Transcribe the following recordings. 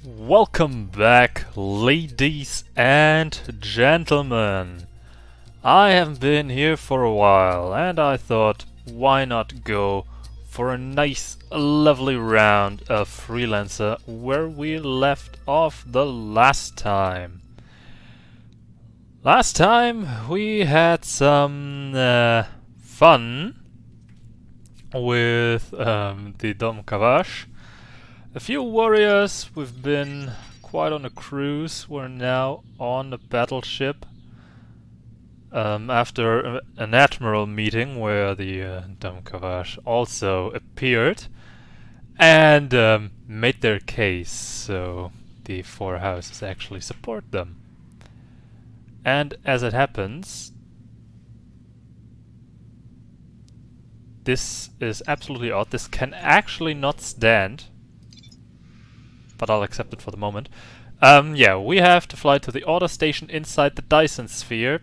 Welcome back, ladies and gentlemen. I haven't been here for a while, and I thought, why not go for a nice, lovely round of Freelancer where we left off the last time. Last time we had some fun with the Dom Kavash. A few warriors, we've been quite on a cruise, we're now on a battleship after an admiral meeting where the Dom Kavash also appeared and made their case, so the four houses actually support them. And as it happens, this is absolutely odd. This can actually not stand, but I'll accept it for the moment. Yeah, we have to fly to the order station inside the Dyson sphere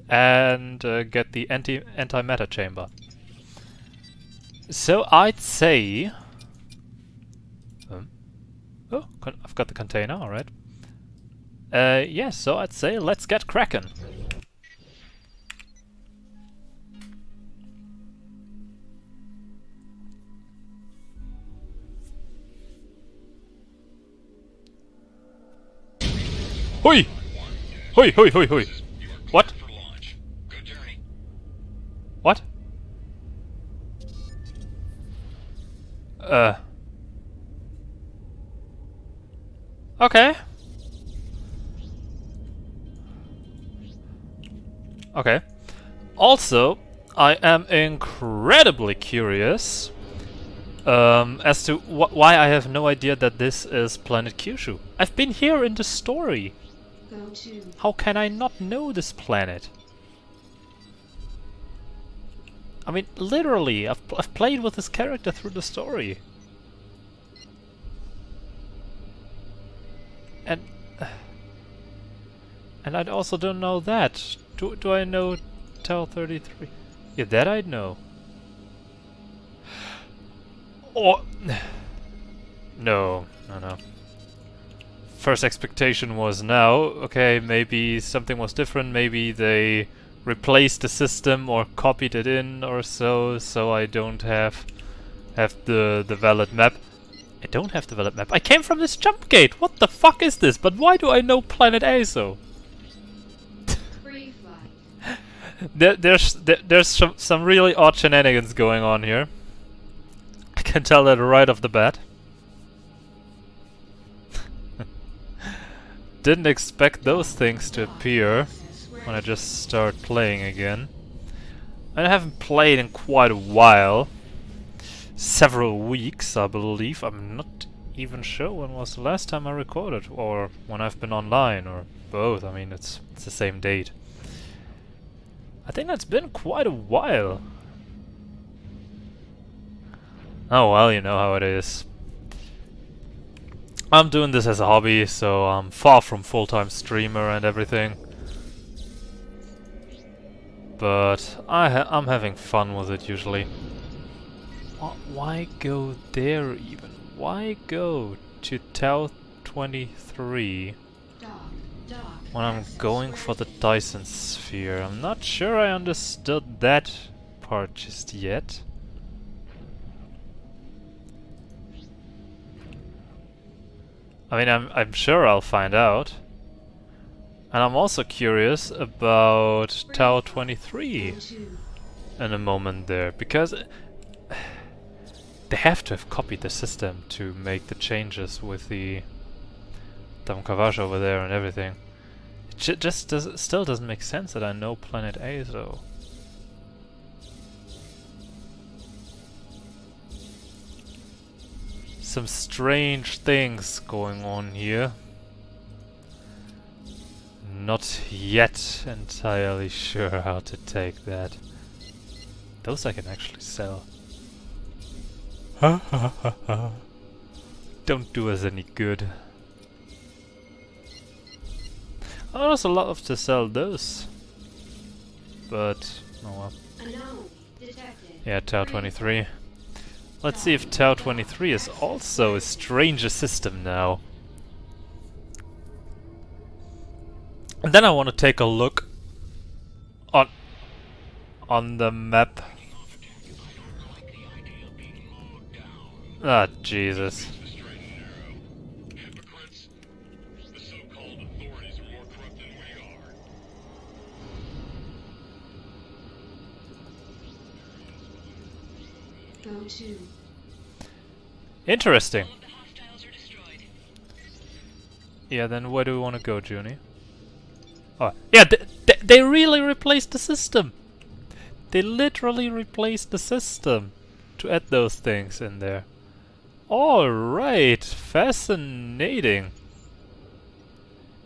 and get the antimatter chamber. So I'd say... oh, I've got the container, alright. Yeah, so I'd say let's get cracking. Hoi! Hoi, hoi, hoi, hoi! What? What? Okay. Okay. Also, I am incredibly curious as to why I have no idea that this is Planet Kyushu. I've been here in the story. How can I not know this planet? I mean, literally, I've played with this character through the story. And I also don't know that. Do I know Tau 33? Yeah, that I'd know. Or... no. First expectation was now, okay, maybe something was different, maybe they replaced the system or copied it in or so I don't have the valid map. I don't have the valid map. I came from this jump gate! What the fuck is this? But why do I know Planet Aso? There's some really odd shenanigans going on here. I can tell that right off the bat. Didn't expect those things to appear when I just start playing again. I haven't played in quite a while. Several weeks, I believe. I'm not even sure when was the last time I recorded, or when I've been online, or both. I mean, it's the same date. I think that's been quite a while. Oh well, you know how it is. I'm doing this as a hobby, so I'm far from full-time streamer and everything. But I'm having fun with it usually. Why go there even? Why go to Tau 23 when I'm going for the Dyson sphere? I'm not sure I understood that part just yet. I mean, I'm sure I'll find out. And I'm also curious about Tau 23 in a moment there, because they have to have copied the system to make the changes with the Dom Kavash over there and everything. It just still doesn't make sense that I know Planet Aso. Some strange things going on here. Not yet entirely sure how to take that. Those I can actually sell. Don't do us any good. Oh, there's a lot of to sell those. But, oh well. Yeah, Tau 23. Let's see if Tau 23 is also a stranger system now. And then I want to take a look on the map. Ah, Jesus. Go to. Interesting. Yeah, then where do we want to go, Junie? Oh, yeah, they really replaced the system. They literally replaced the system to add those things in there. Alright, fascinating.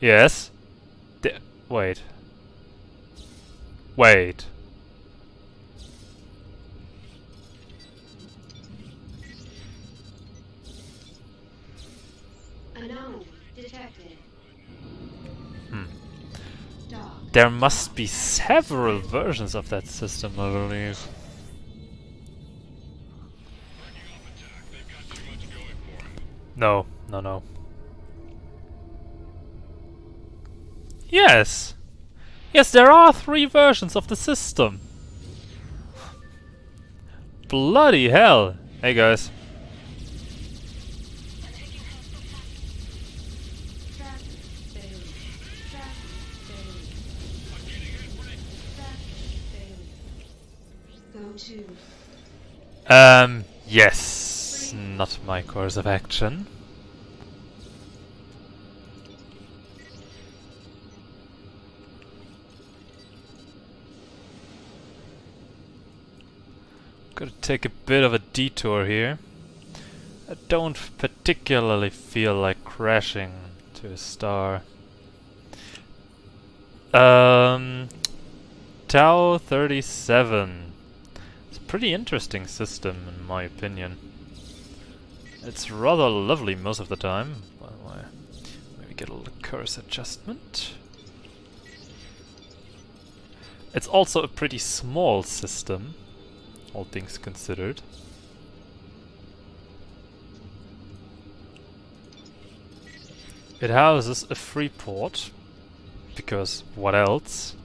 Yes. Wait. Wait. Anomaly detected. Dock. There must be several versions of that system, I believe. No, no, no. Yes! Yes, there are 3 versions of the system! Bloody hell! Hey guys. Track failure. Track failure. Track failure. Go to. Yes. Not my course of action. Gotta take a bit of a detour here. I don't particularly feel like crashing to a star. Tau 37. It's a pretty interesting system in my opinion. It's rather lovely most of the time. By the way, maybe get a little curse adjustment. It's also a pretty small system, all things considered. It houses a free port, because what else?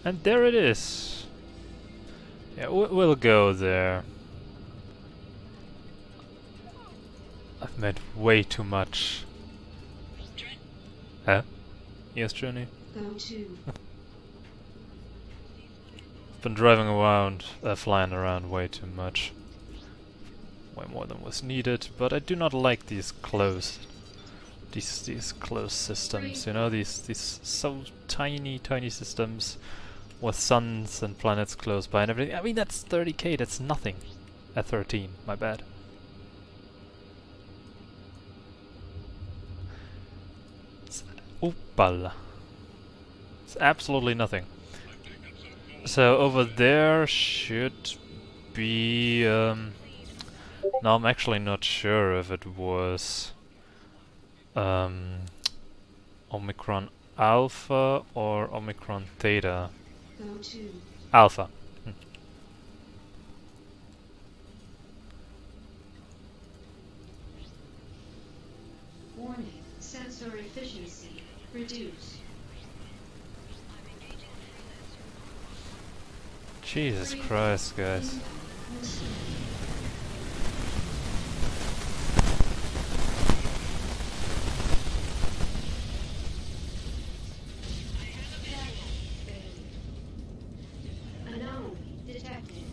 And there it is. Yeah, we'll go there. I've made way too much. Huh? Yes, Johnny? Go to. I've been driving around, flying around way too much. Way more than was needed, but I do not like these closed closed systems, you know, these so tiny systems with suns and planets close by and everything. I mean, that's 30k, that's nothing. At 13, my bad. Oopala. It's absolutely nothing. So over there should be... now I'm actually not sure if it was Omicron Alpha or Omicron Theta. Go to. Alpha. Warning. Sensor efficiency reduced. Jesus Christ, guys. Anomaly detected.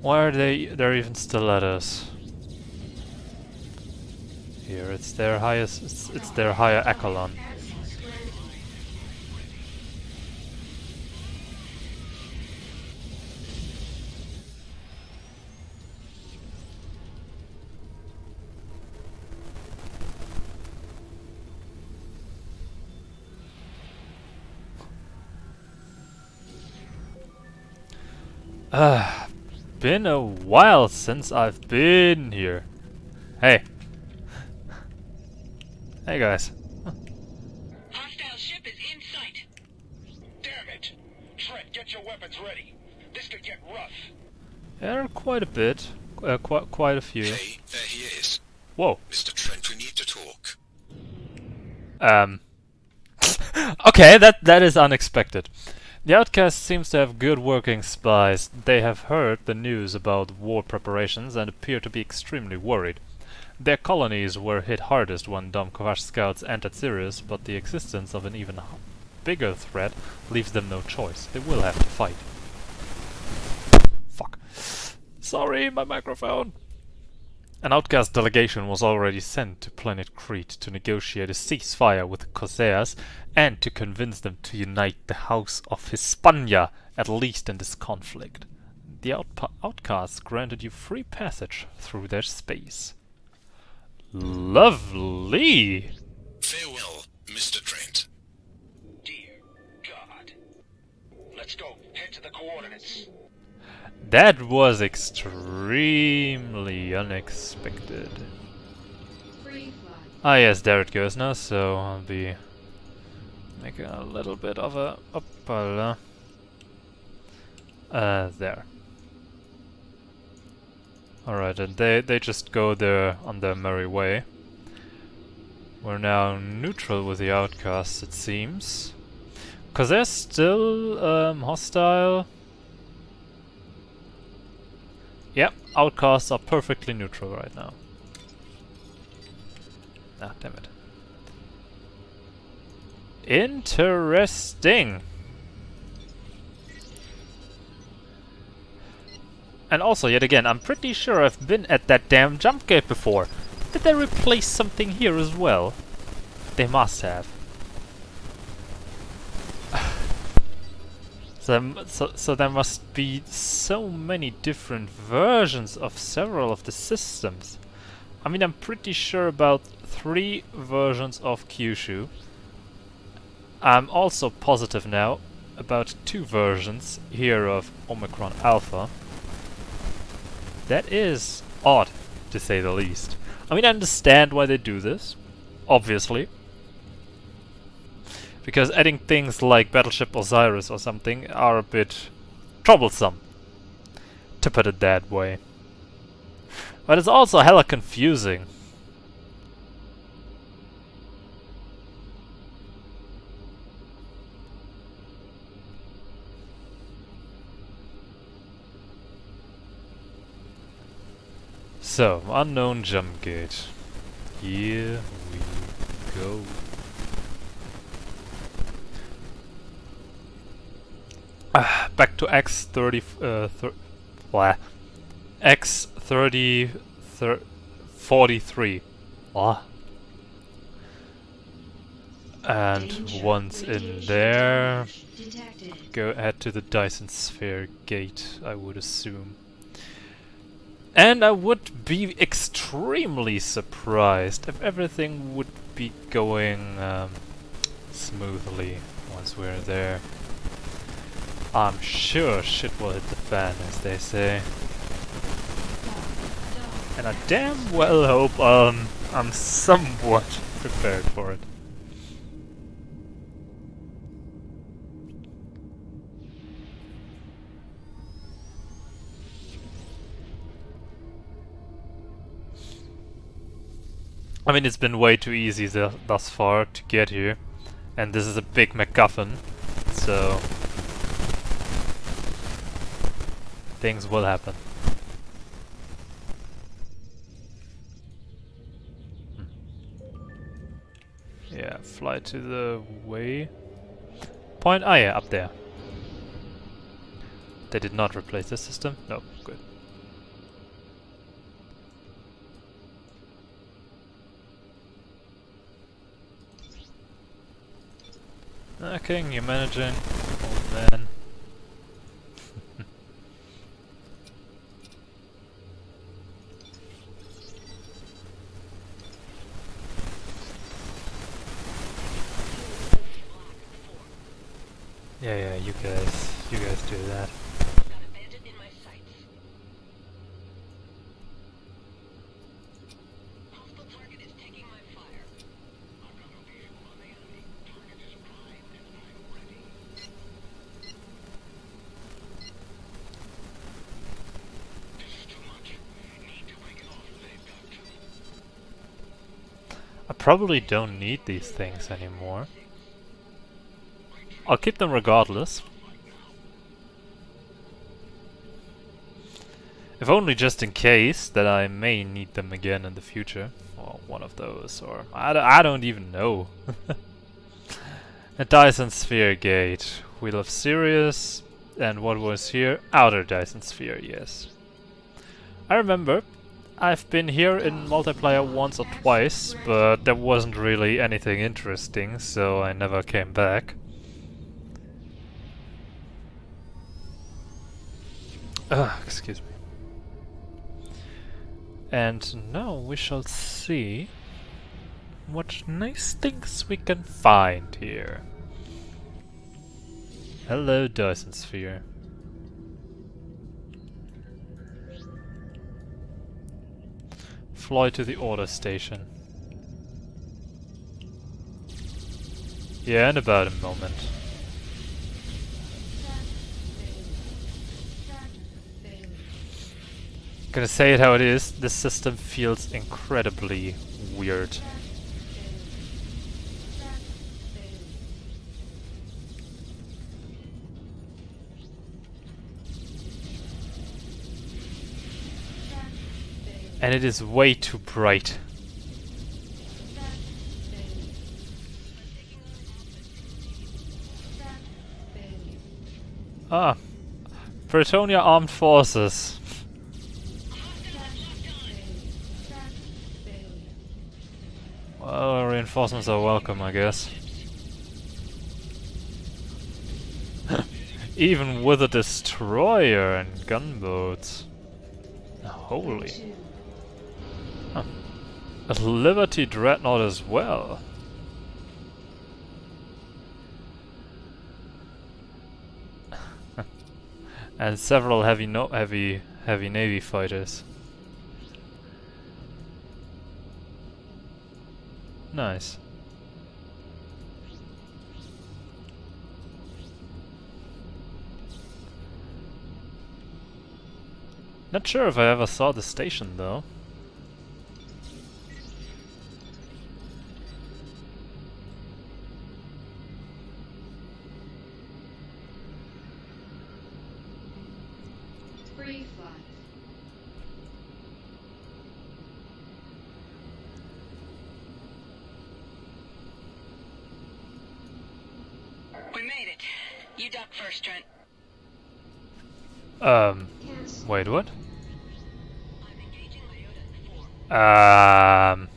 Why are they're even still at us? Here, it's their highest, it's their higher echelon. Access granted. Been a while since I've been here. Hey. Hey guys. Hostile ship is in sight. Damn it! Trent, get your weapons ready. This could get rough. There are quite a bit. quite a few. Hey, there he is. Whoa. Mr. Trent, we need to talk. Okay, that is unexpected. The Outcast seems to have good working spies. They have heard the news about war preparations and appear to be extremely worried. Their colonies were hit hardest when Dom Kovash scouts entered Sirius, but the existence of an even bigger threat leaves them no choice. They will have to fight. Fuck. Sorry, my microphone. An Outcast delegation was already sent to planet Crete to negotiate a ceasefire with the Corsairs and to convince them to unite the House of Hispania, at least in this conflict. The Outcasts granted you free passage through their space. Lovely! Farewell, Mr. Trent. Dear God. Let's go. Head to the coordinates. That was extremely unexpected. Free fly. Ah yes, there it goes now, so I'll be making a little bit of a there. Alright, and they just go there on their merry way. We're now neutral with the Outcasts, it seems. 'Cause they're still hostile. Yep, Outcasts are perfectly neutral right now. Ah, damn it. Interesting! And also, yet again, I'm pretty sure I've been at that damn jump gate before. Did they replace something here as well? They must have. So there must be so many different versions of several of the systems. I mean, I'm pretty sure about 3 versions of Kyushu. I'm also positive now about 2 versions here of Omicron Alpha. That is odd, to say the least. I mean, I understand why they do this, obviously. Because adding things like Battleship Osiris or something are a bit troublesome, to put it that way. But it's also hella confusing. So, unknown jump gate. Here we go. Back to X30, X30, 43. And Danger. once in Radiation there, damage detected. go ahead to the Dyson Sphere gate, I would assume. And I would be extremely surprised if everything would be going smoothly once we're there. I'm sure shit will hit the fan, as they say. And I damn well hope I'm somewhat prepared for it. I mean, it's been way too easy thus far to get here, and this is a big MacGuffin, so things will happen. Yeah, fly to the way point. Ah, yeah, up there. They did not replace the system? No, good. Okay, you're managing, old man. Yeah, you guys do that. Got a bandit in my sights. Hostile target is taking my fire. I've got a visual on the enemy. Target is primed and I'm ready. This is too much. probably don't need these things anymore. I'll keep them regardless. If only just in case that I may need them again in the future. Or one of those, or I don't even know. A Dyson Sphere Gate. Wheel of Sirius. And what was here? Outer Dyson Sphere, yes. I remember I've been here in multiplayer once or twice, but there wasn't really anything interesting, so I never came back. Excuse me. And now we shall see what nice things we can find here. Hello, Dyson Sphere. Fly to the order station. Yeah, in about a moment. Gonna say it how it is, this system feels incredibly weird. And it is way too bright. Ah, Bretonia Armed Forces. Well, reinforcements are welcome, I guess. Even with a destroyer and gunboats. Holy. Huh. A Liberty Dreadnought as well. And several heavy Navy fighters. Nice. Not sure if I ever saw the station though. Free flight. We made it. You duck first, Trent. Cancel. Wait, what? I'm engaging Iota 4.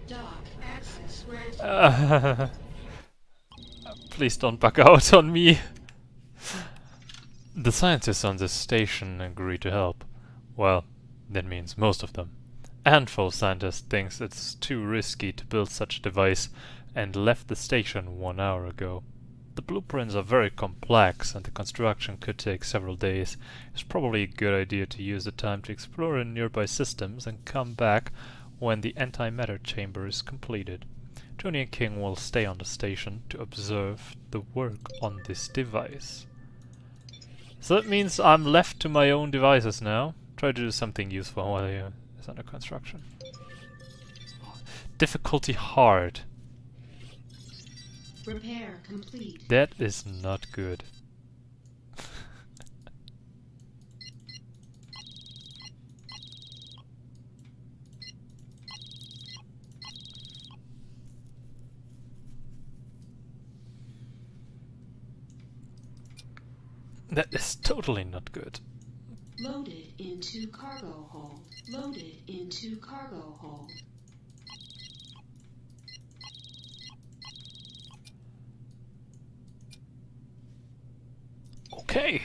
Dock. Access granted. Please don't bug out on me. The scientists on this station agree to help. Well, that means most of them. A handful of scientists thinks it's too risky to build such a device and left the station 1 hour ago. The blueprints are very complex and the construction could take several days. It's probably a good idea to use the time to explore in nearby systems and come back when the antimatter chamber is completed. Tony and King will stay on the station to observe the work on this device. So that means I'm left to my own devices now. Try to do something useful while it's under construction. Difficulty hard. Repair complete. That is not good. That is totally not good. Loaded into cargo hold. Loaded into cargo hold. Okay.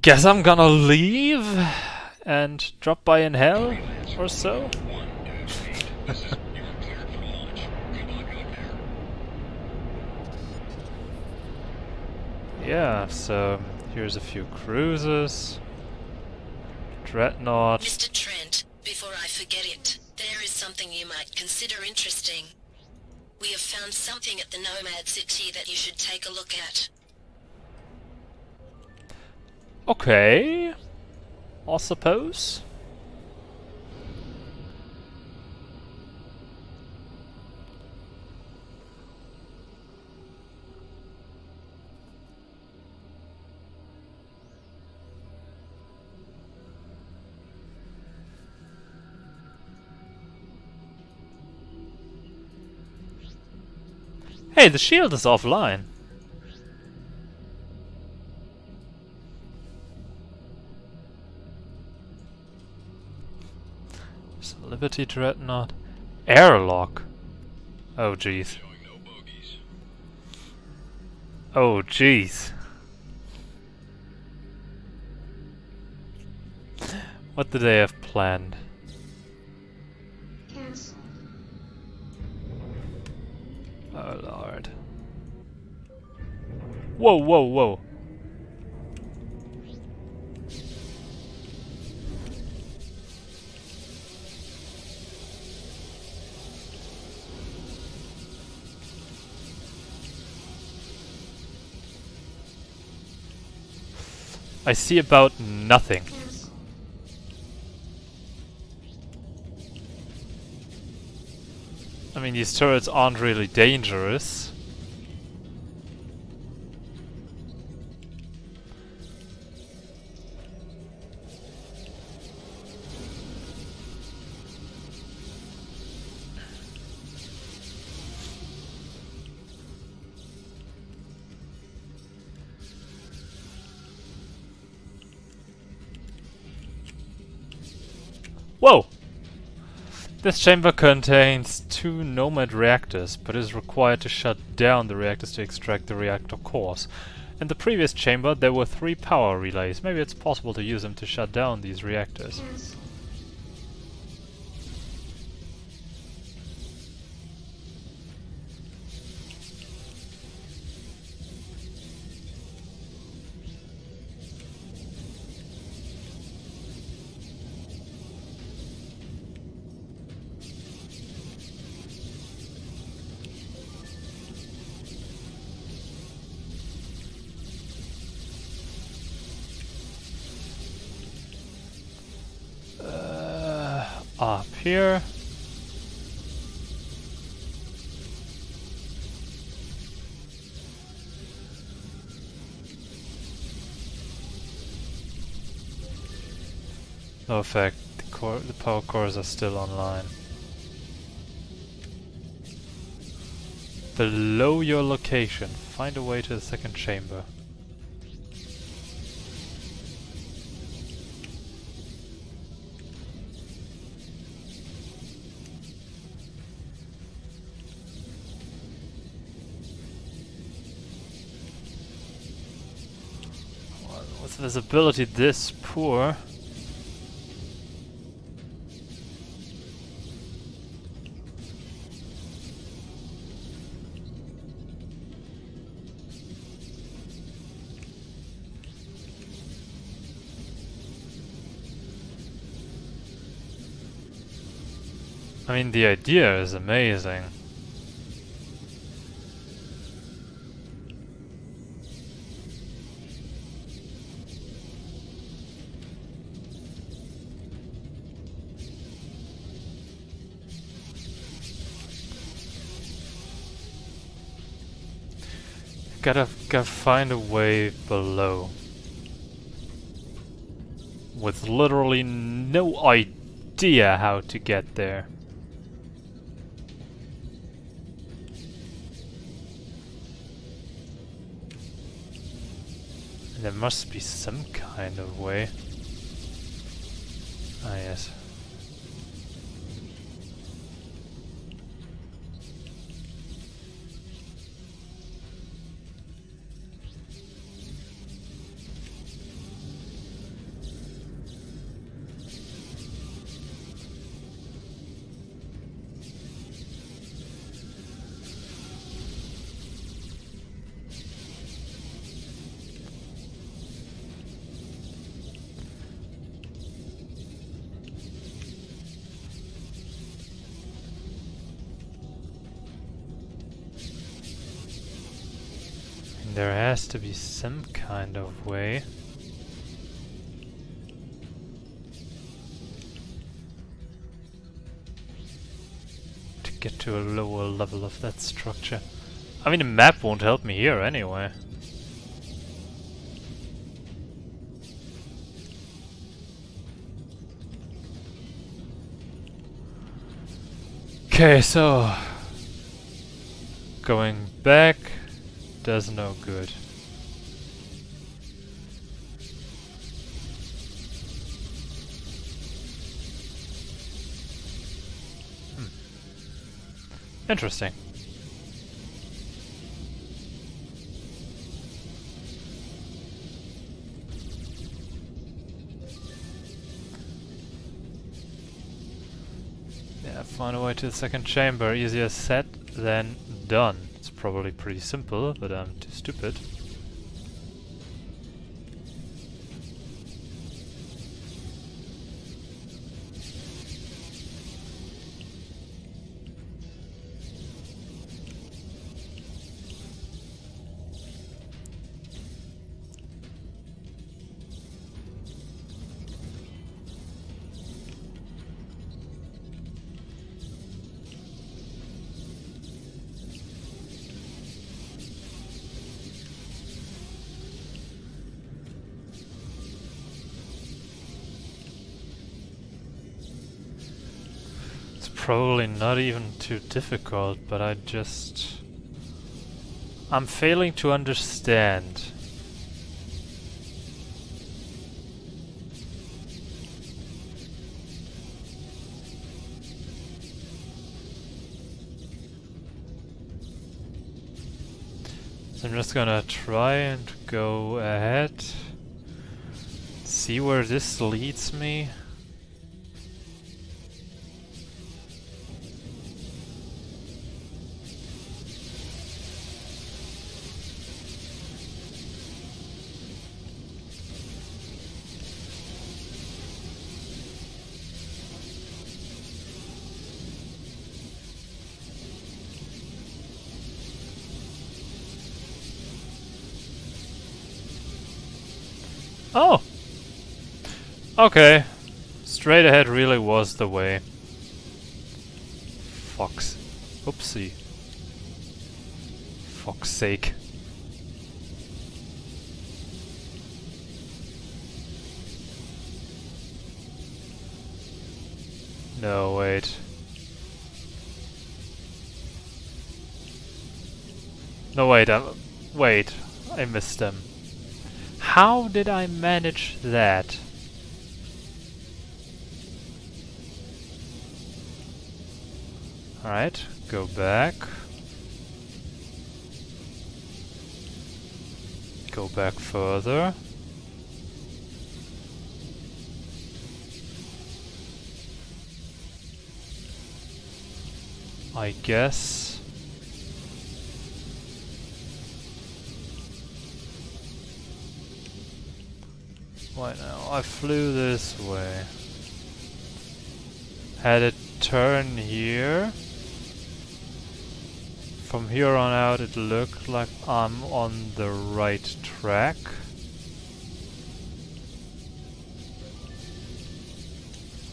Guess I'm gonna leave and drop by in hell or so. Yeah, so here's a few cruisers. Dreadnought. Mr. Trent, before I forget it, there is something you might consider interesting. We have found something at the Nomad City that you should take a look at. Okay, I suppose. Hey, the shield is offline. So Liberty Dreadnought. Airlock. Oh jeez. Showing no bogeys. Oh jeez. What do they have planned? Cancel. Oh lord. Whoa, whoa, whoa. I see about nothing. Cancel. I mean, these turrets aren't really dangerous. Whoa! This chamber contains 2 Nomad reactors, but is required to shut down the reactors to extract the reactor cores. In the previous chamber there were 3 power relays. Maybe it's possible to use them to shut down these reactors. Cancel. Up here. No effect. The power cores are still online. Below your location, find a way to the second chamber. Well, with visibility this poor, I mean, the idea is amazing. Gotta find a way below. With literally no idea how to get there. There must be some kind of way. Ah, yes. There has to be some kind of way. To get to a lower level of that structure. I mean, the map won't help me here anyway. Okay, so Going back does no good. Interesting. Yeah, find a way to the second chamber. Easier said than done. It's probably pretty simple, but I'm too stupid. Probably not even too difficult, but I'm failing to understand. So I'm just gonna try and go ahead, see where this leads me. Oh! Okay. Straight ahead really was the way. Fox. Oopsie. Fuck's sake. No, wait. No, wait, wait. I missed them. How did I manage that? Alright, go back. Go back further. I guess. Why now? I flew this way. Had a turn here. From here on out it looked like I'm on the right track.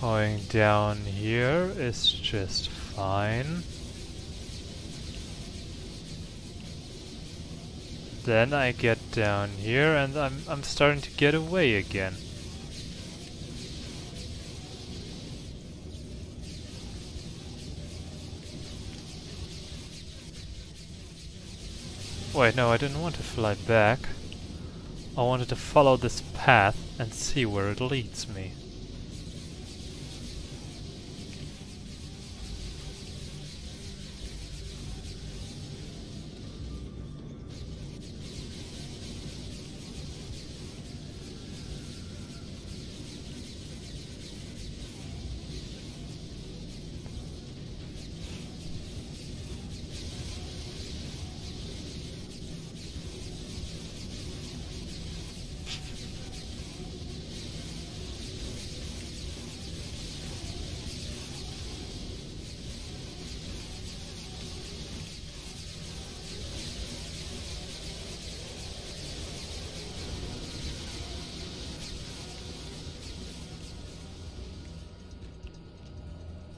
Going down here is just fine. Then I get down here and I'm starting to get away again. Wait, no, I didn't want to fly back. I wanted to follow this path and see where it leads me.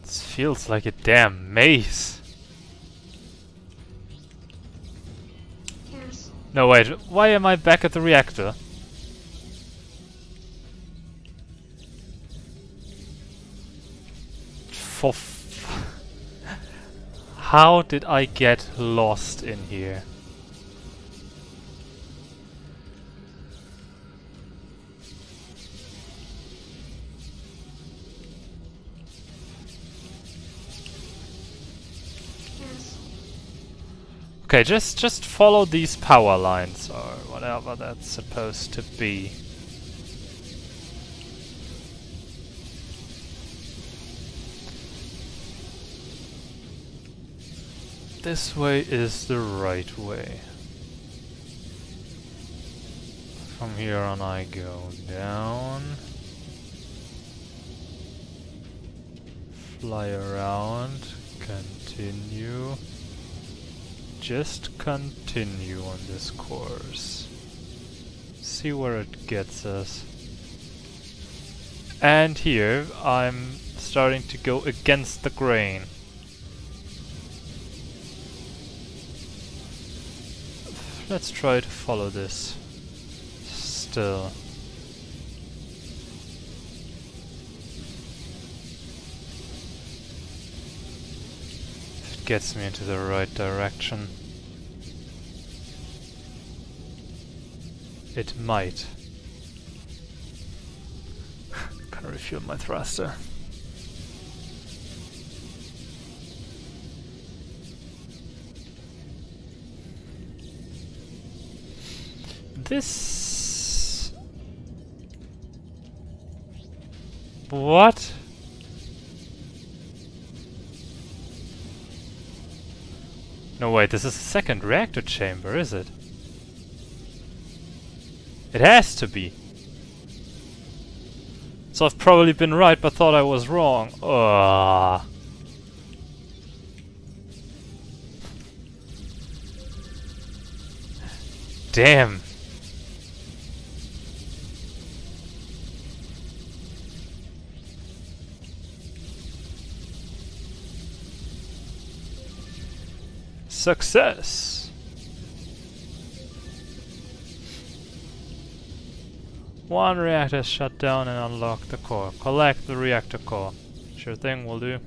Feels like a damn maze. Cancel. No, wait, why am I back at the reactor? How did I get lost in here? Okay, just follow these power lines or whatever that's supposed to be. This way is the right way. From here on I go down. Fly around, continue. Just continue on this course. See where it gets us. And here I'm starting to go against the grain. Let's try to follow this still. If it gets me into the right direction. It might. Can refuel my thruster. This... What? No wait, this is a second reactor chamber, is it? It has to be. So I've probably been right, but thought I was wrong. Ugh. Damn. Success. One reactor is shut down and unlock the core. Collect the reactor core. Sure thing, will do.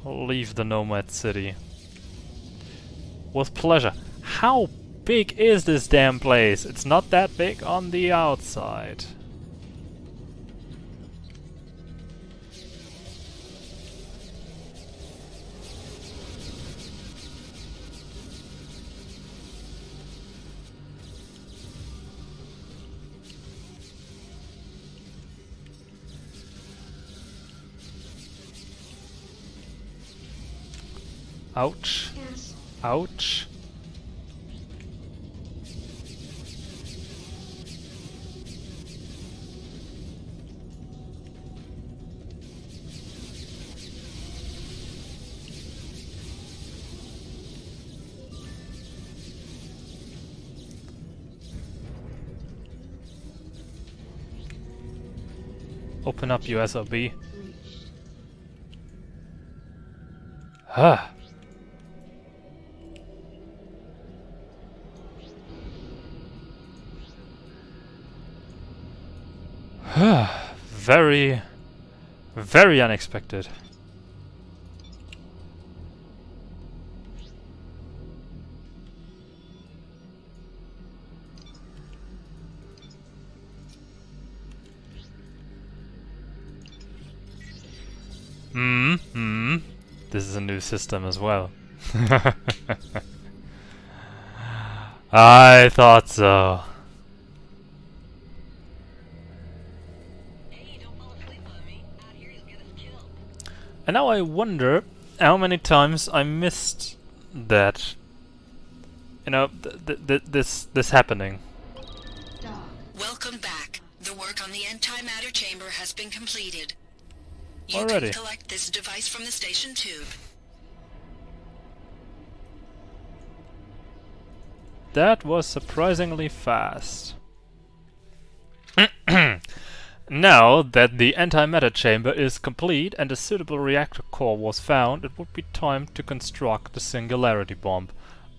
Leave the Nomad City. With pleasure. How big is this damn place? It's not that big on the outside. Ouch. Ouch. Open up USOB. Huh. Very, very unexpected. This is a new system as well. I thought so. And now I wonder how many times I missed that, you know, this happening. Welcome back. The work on the antimatter chamber has been completed. You Already. can collect this device from the station tube. That was surprisingly fast. Now that the antimatter chamber is complete and a suitable reactor core was found, it would be time to construct the singularity bomb.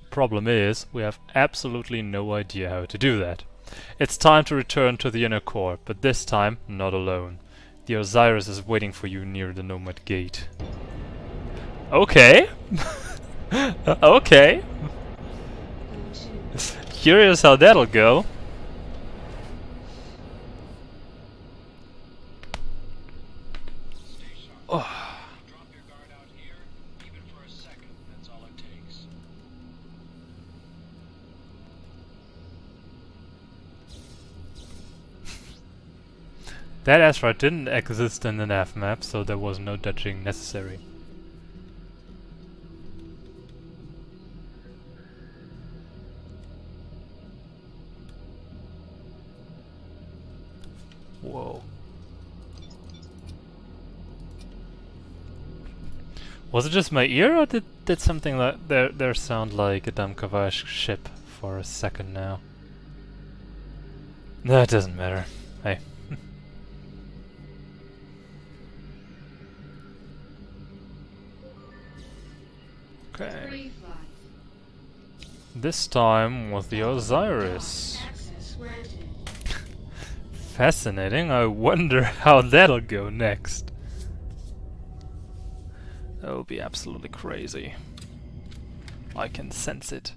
Problem is, we have absolutely no idea how to do that. It's time to return to the inner core, but this time not alone. The Osiris is waiting for you near the Nomad Gate. Okay. Okay. Curious how that'll go. Oh. Drop your guard out here, even for a second. That's all it takes. That asteroid didn't exist in the nav map, so there was no dodging necessary. Whoa. Was it just my ear, or did something like there sound like a Damkavash ship for a second now? No, it doesn't matter. Hey. Okay. Free flight. This time with the Osiris. Access granted. Fascinating. I wonder how that'll go next. That'll be absolutely crazy. I can sense it.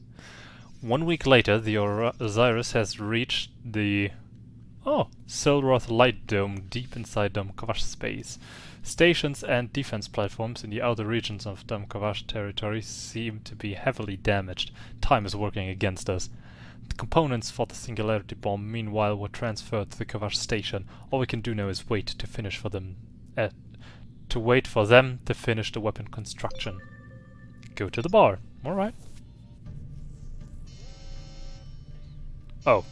1 week later, the Osiris has reached the Silroth Light Dome deep inside Damkavash space. Stations and defense platforms in the outer regions of Damkavash territory seem to be heavily damaged. Time is working against us. The components for the Singularity Bomb, meanwhile, were transferred to the Kavash station. All we can do now is wait to finish for them. To wait for them to finish the weapon construction. Go to the bar. All right. Oh.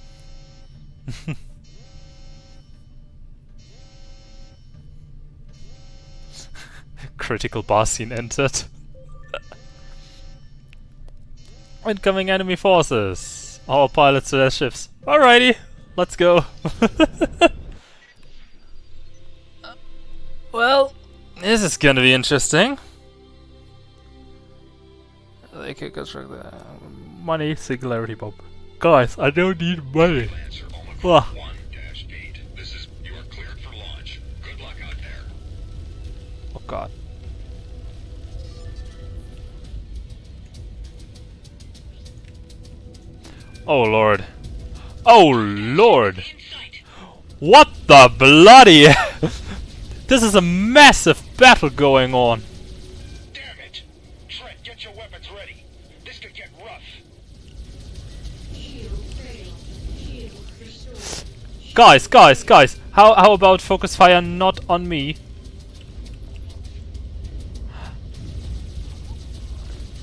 Critical bar scene entered. Incoming enemy forces. All pilots to their ships. Alrighty, let's go. Well, this is gonna be interesting. They could construct the money Singularity Bomb. Guys, I don't need money. Lancer Omicron Wah. 1-8. You are cleared for launch. Good luck out there. Oh god. Oh lord. Oh lord! What the bloody... This is a massive battle going on. Damn it! Trent, get your weapons ready. This could get rough. Shield failed. Shield restored. Guys, how about focus fire not on me?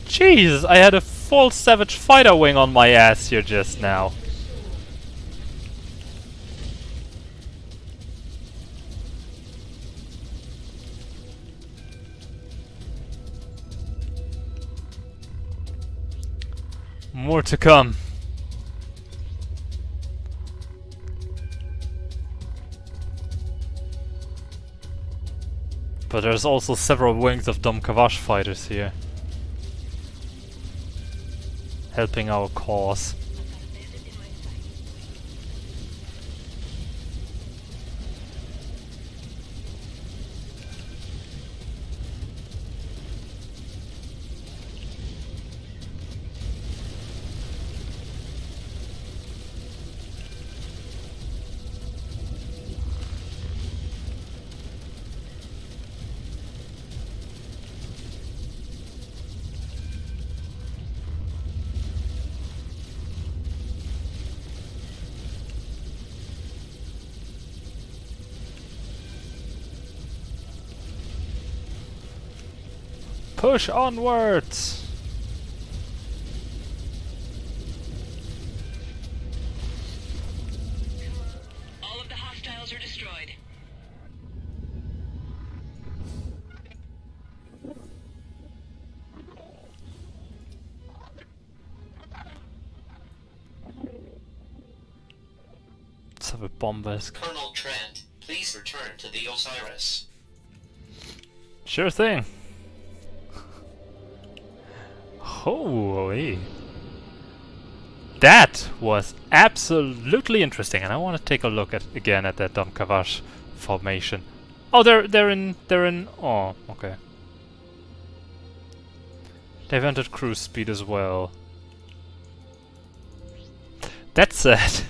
Jesus, I had a full Savage Fighter wing on my ass here just now. More to come. But there's also several wings of Damkavash fighters here, helping our cause. Push onwards! All of the hostiles are destroyed. Let's have a bombastic. Colonel Trent, please return to the Osiris. Sure thing. Holy. That was absolutely interesting, and I want to take a look again at that Damkavash formation. Oh, they're in. Oh, okay. They've entered cruise speed as well. That's sad.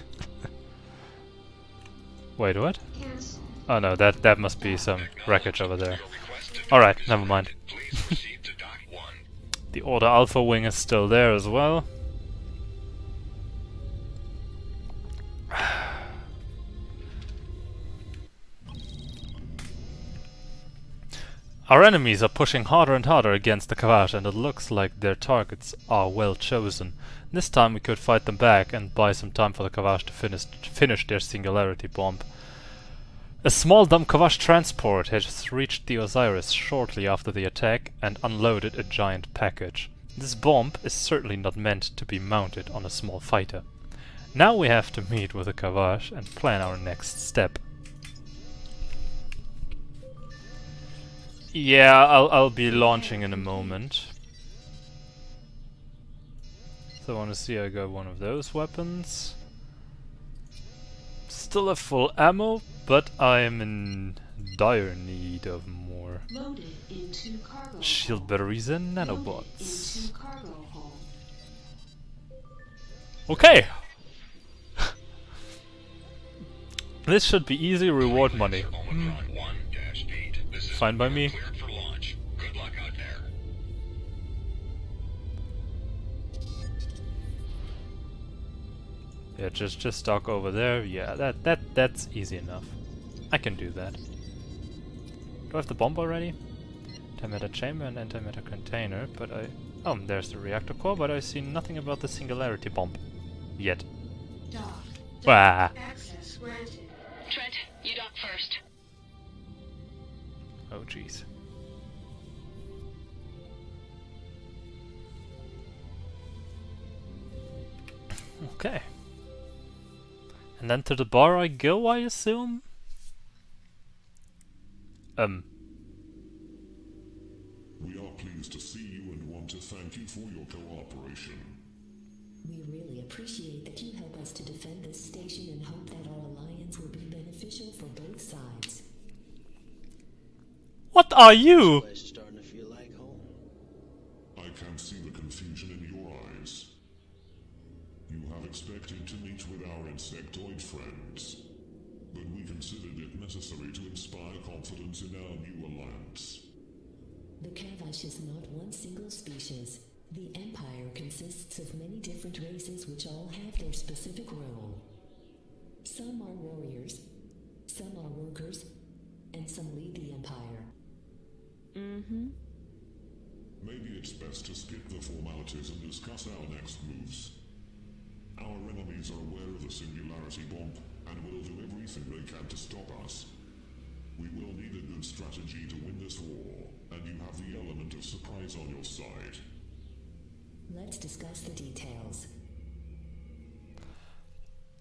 Wait, what? Cancel. Oh no, that must be some wreckage over there. Your request to Alright, be never mind. Please proceed to dock 1. The Order Alpha wing is still there as well. Our enemies are pushing harder and harder against the Kavash, and it looks like their targets are well chosen. This time we could fight them back and buy some time for the Kavash to finish their Singularity bomb. A small dumb Kavash transport has reached the Osiris shortly after the attack and unloaded a giant package. This bomb is certainly not meant to be mounted on a small fighter. Now we have to meet with the Kavash and plan our next step. Yeah, I'll be launching in a moment. So I want to see I got one of those weapons. Still have full ammo, but I am in dire need of more Loaded into cargo shield hold. batteries and Loaded nanobots. into cargo hold. Okay! This should be easy reward money. Omicron 1-8. This is Fine by me. cleared for launch. Good luck out there. Yeah, just dock over there. Yeah, that's easy enough. I can do that. Do I have the bomb already? Antimatter chamber and antimatter container, but oh, there's the reactor core, but I see nothing about the Singularity bomb yet. Dock. Wah. Access granted. Trent, you dock first. Oh jeez. Okay. And then to the bar I go, I assume? We are pleased to see you and want to thank you for your cooperation. We really appreciate that you help us to defend this station and hope that our alliance will be beneficial for both sides. What are you? Place is starting to feel like home. I can see the confusion in your eyes. You have expected to meet with our insectoid friends, but we considered it necessary to inspire confidence in our new alliance. The Kavash is not one single species. The Empire consists of many different races which all have their specific role. Some are warriors, some are workers, and some lead the Empire. Maybe it's best to skip the formalities and discuss our next moves. Our enemies are aware of the Singularity bomb and will do everything they can to stop us. We will need a good strategy to win this war, and you have the element of surprise on your side. Let's discuss the details.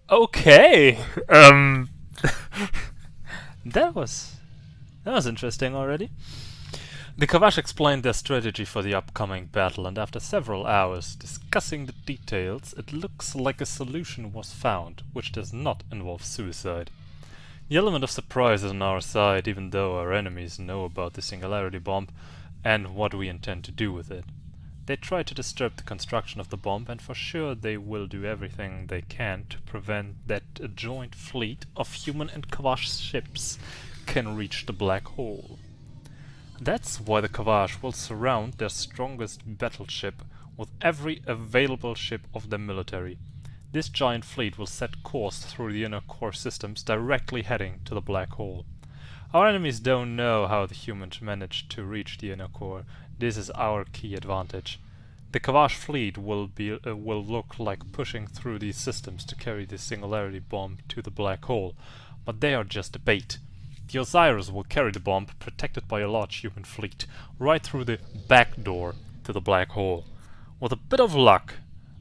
Okay. That was interesting already. The Kavash explained their strategy for the upcoming battle, and after several hours discussing the details, it looks like a solution was found, which does not involve suicide. The element of surprise is on our side, even though our enemies know about the Singularity bomb and what we intend to do with it. They try to disturb the construction of the bomb, and for sure they will do everything they can to prevent that a joint fleet of human and Kavash ships can reach the black hole. That's why the Kavash will surround their strongest battleship with every available ship of their military. This giant fleet will set course through the inner core systems, directly heading to the black hole. Our enemies don't know how the humans managed to reach the inner core. This is our key advantage. The Kavash fleet will look like pushing through these systems to carry the Singularity bomb to the black hole, but they are just a bait. The Osiris will carry the bomb, protected by a large human fleet, right through the back door to the black hole. With a bit of luck,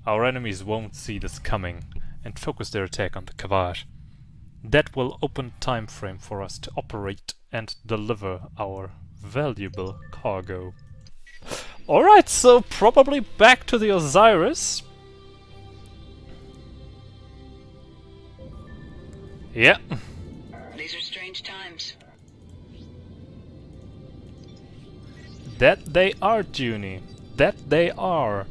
our enemies won't see this coming and focus their attack on the Kavash. That will open time frame for us to operate and deliver our valuable cargo. Alright, so probably back to the Osiris. Yeah. These are strange times. That they are, Junie. That they are.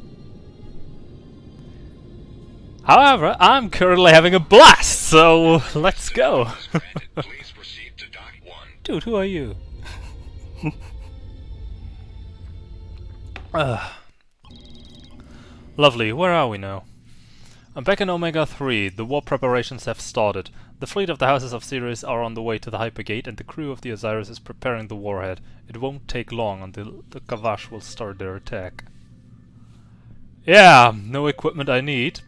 However, I'm currently having a blast, so let's go. Please proceed to dock 1. Dude, who are you? Lovely, where are we now? I'm back in Omega 3. The war preparations have started. The fleet of the Houses of Sirius are on the way to the Hypergate, and the crew of the Osiris is preparing the warhead. It won't take long until the Kavash will start their attack. Yeah, no equipment I need.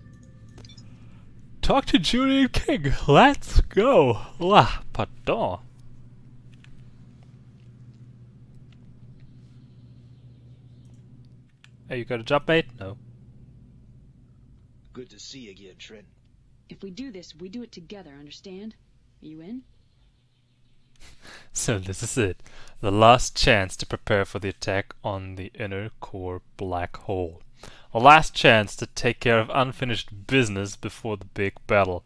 Talk to Julian King. Let's go. La, pardon. Hey, you got a job, mate? No. Good to see you again, Trent. If we do this, we do it together, understand? Are you in? So this is it. The last chance to prepare for the attack on the inner core black hole. A last chance to take care of unfinished business before the big battle.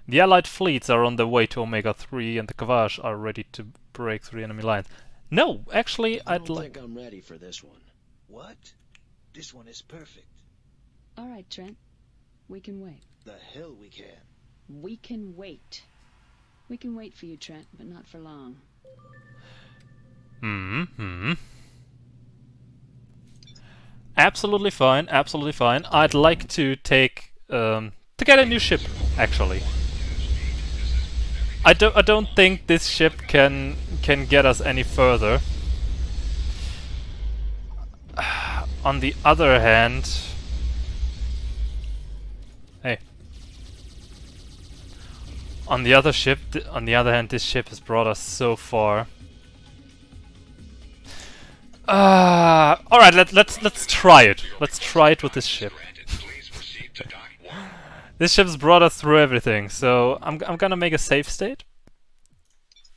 The Allied fleets are on their way to Omega 3 and the Kavash are ready to break through enemy lines. No, actually, I I'd don't like... think I'm ready for this one. What? This one is perfect. All right, Trent. We can wait. The hell we can. We can wait. We can wait for you, Trent, but not for long. Absolutely fine, absolutely fine. I'd like to take... to get a new ship, actually. I don't think this ship can get us any further. On the other hand... Hey. On the other hand, this ship has brought us so far. All right, let's try it. Let's try it with this ship. Please proceed to dock 1. This ship's brought us through everything, so I'm gonna make a save state,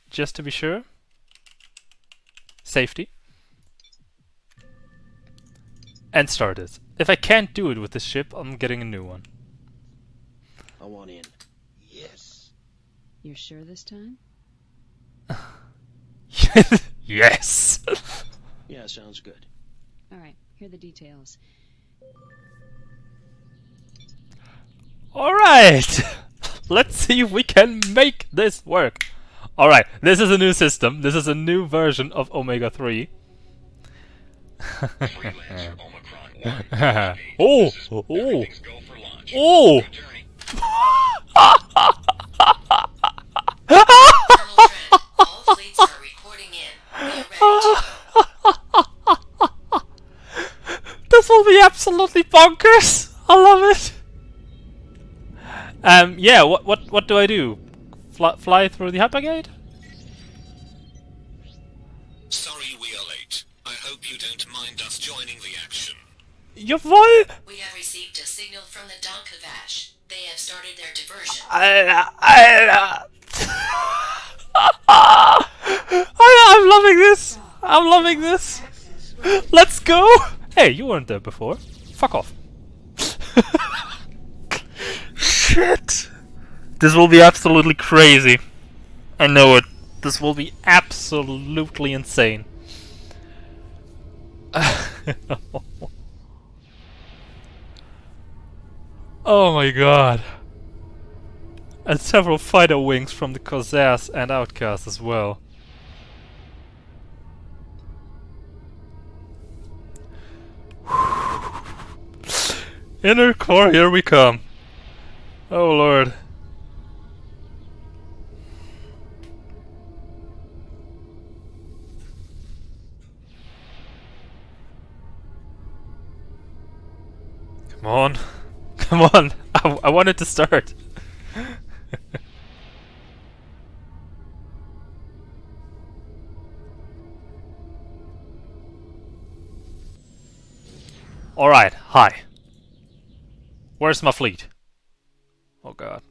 just to be sure. Safety. And start it. If I can't do it with this ship, I'm getting a new one. I want in. Yes. You're sure this time? Yes! Yeah, sounds good. All right, here are the details. Alright! Let's see if we can make this work. Alright, this is a new system. This is a new version of Omega 3. Freelancer Omicron 1. Oh! This is Oh! everything's go for launch. Oh! Good journey. Colonel Trent, all fleets are reporting in. We are ready to go. This will be absolutely bonkers! I love it! Yeah, what do I do? Fly through the Hypergate? Sorry we are late. I hope you don't mind us joining the action. Jawohl! We have received a signal from the Donkavash. They have started their diversion. Alter! I'm loving this! I'm loving this! Let's go! Hey, you weren't there before. Fuck off. Shit! This will be absolutely crazy. I know it. This will be absolutely insane. Oh my god. And several fighter wings from the Corsairs and Outcasts as well. Inner core, here we come. Oh lord. Come on. Come on. I wanted to start. Alright, hi. Where's my fleet? Oh god.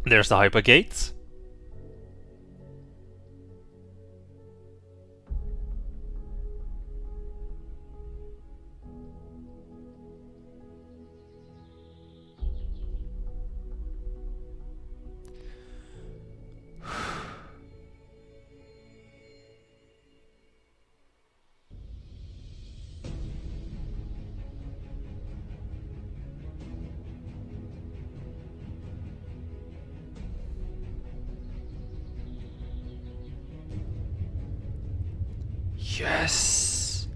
There's the hypergates. Yes!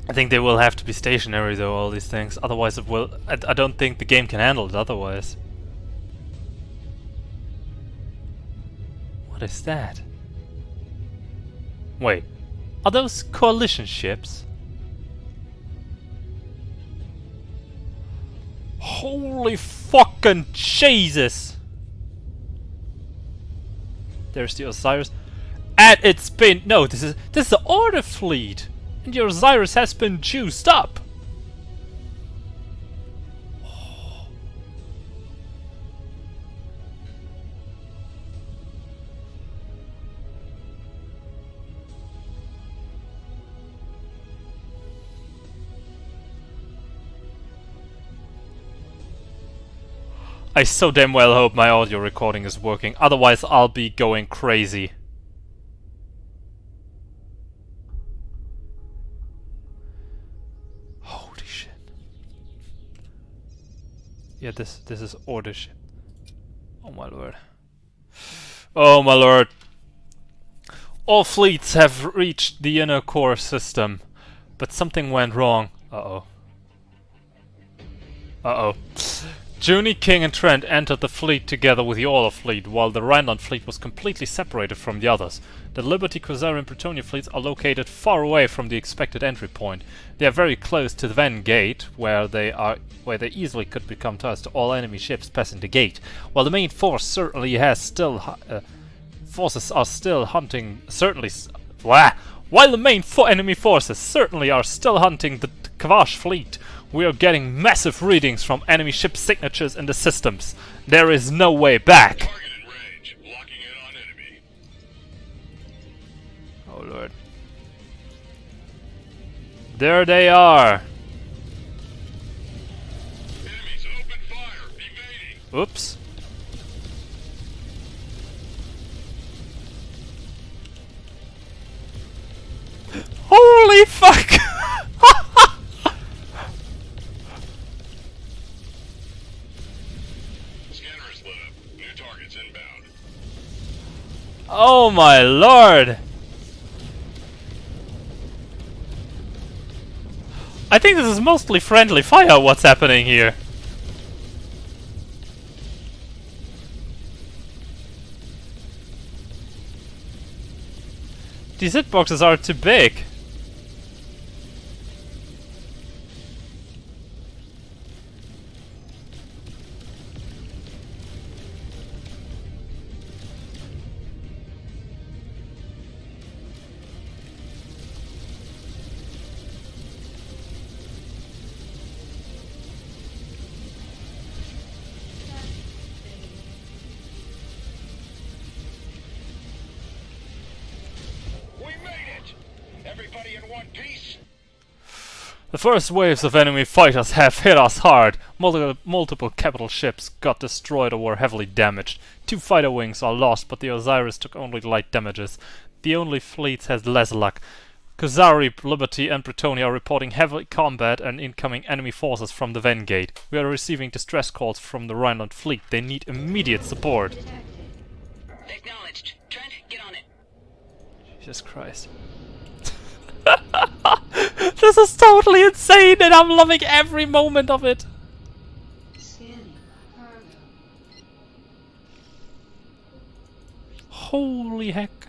I think they will have to be stationary though, all these things. Otherwise it will... I don't think the game can handle it otherwise. What is that? Wait. Are those coalition ships? Holy fucking Jesus! There's the Osiris. At its been... No, this is the Order fleet! And your Osiris has been juiced up! I so damn well hope my audio recording is working, otherwise I'll be going crazy. Holy shit. Yeah, this is Order ship. Oh my lord. Oh my lord. All fleets have reached the inner core system, but something went wrong. Uh-oh. Uh-oh. Junie, King and Trent entered the fleet together with the Orla fleet, while the Rhineland fleet was completely separated from the others. The Liberty, Quasari and Bretonnia fleets are located far away from the expected entry point. They are very close to the Ven Gate, where they easily could become tossed to all enemy ships passing the gate. While the main force certainly has still forces are still hunting while the main enemy forces certainly are still hunting the Kavash fleet, we are getting massive readings from enemy ship signatures in the systems. There is no way back. Target in range. Locking in on enemy. Oh lord. There they are. Enemies, open fire. Evading. Oops. Holy fuck! Scanner is lit up. New targets inbound. Oh my lord! I think this is mostly friendly fire what's happening here. These hitboxes are too big. We made it! Everybody in one piece? The first waves of enemy fighters have hit us hard. Multiple capital ships got destroyed or were heavily damaged. 2 fighter wings are lost, but the Osiris took only light damages. The only fleets has less luck. Quasari, Liberty and Bretonnia are reporting heavy combat and incoming enemy forces from the Ven Gate. We are receiving distress calls from the Rhineland fleet. They need immediate support. Acknowledged. Trent, get on it. Jesus Christ. This is totally insane and I'm loving every moment of it. Scanning cargo. Holy heck.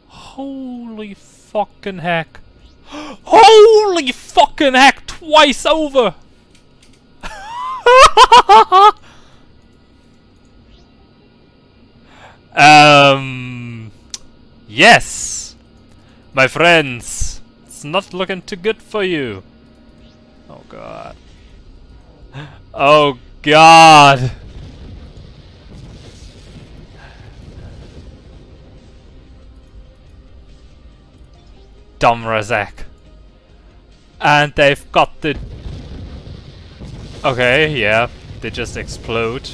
Holy fucking heck. Holy fucking heck, twice over. Yes, my friends, it's not looking too good for you. Oh god. Oh god! Dumb Razak. And they've got the... Okay, yeah, they just explode.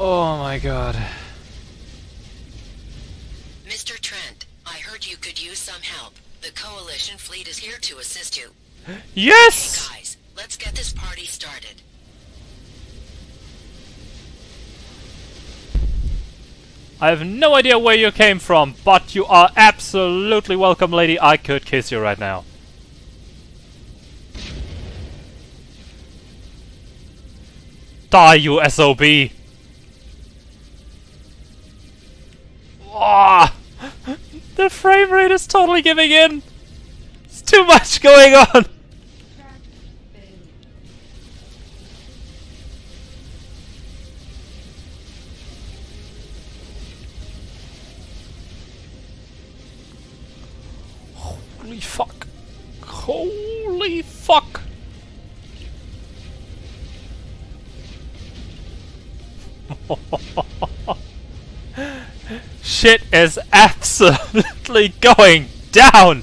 Oh my god. Mr. Trent, I heard you could use some help. The Coalition fleet is here to assist you. Yes! Hey guys, let's get this party started. I have no idea where you came from, but you are absolutely welcome, lady. I could kiss you right now. Die, you SOB! Ah! The frame rate is totally giving in! It's too much going on! Holy fuck! Holy fuck! Shit is absolutely going down!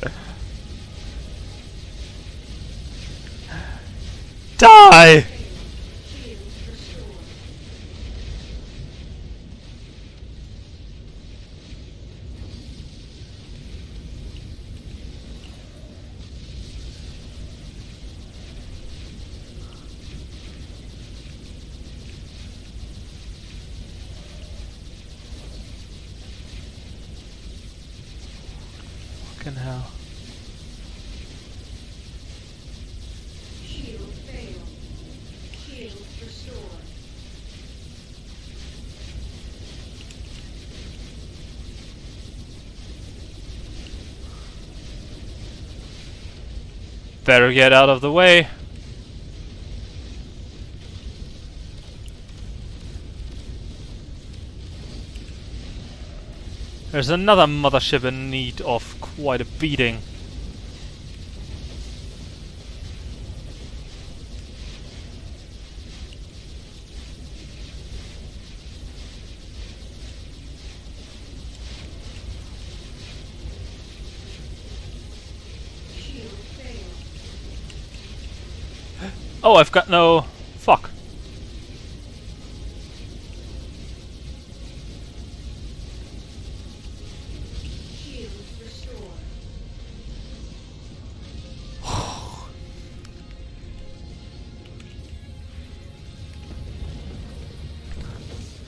Die! Fucking hell. Shield failed. Shield restored. Better get out of the way. There's another mothership in need of quite a beating. Shield failed. Oh, I've got no... Fuck. Shield restored.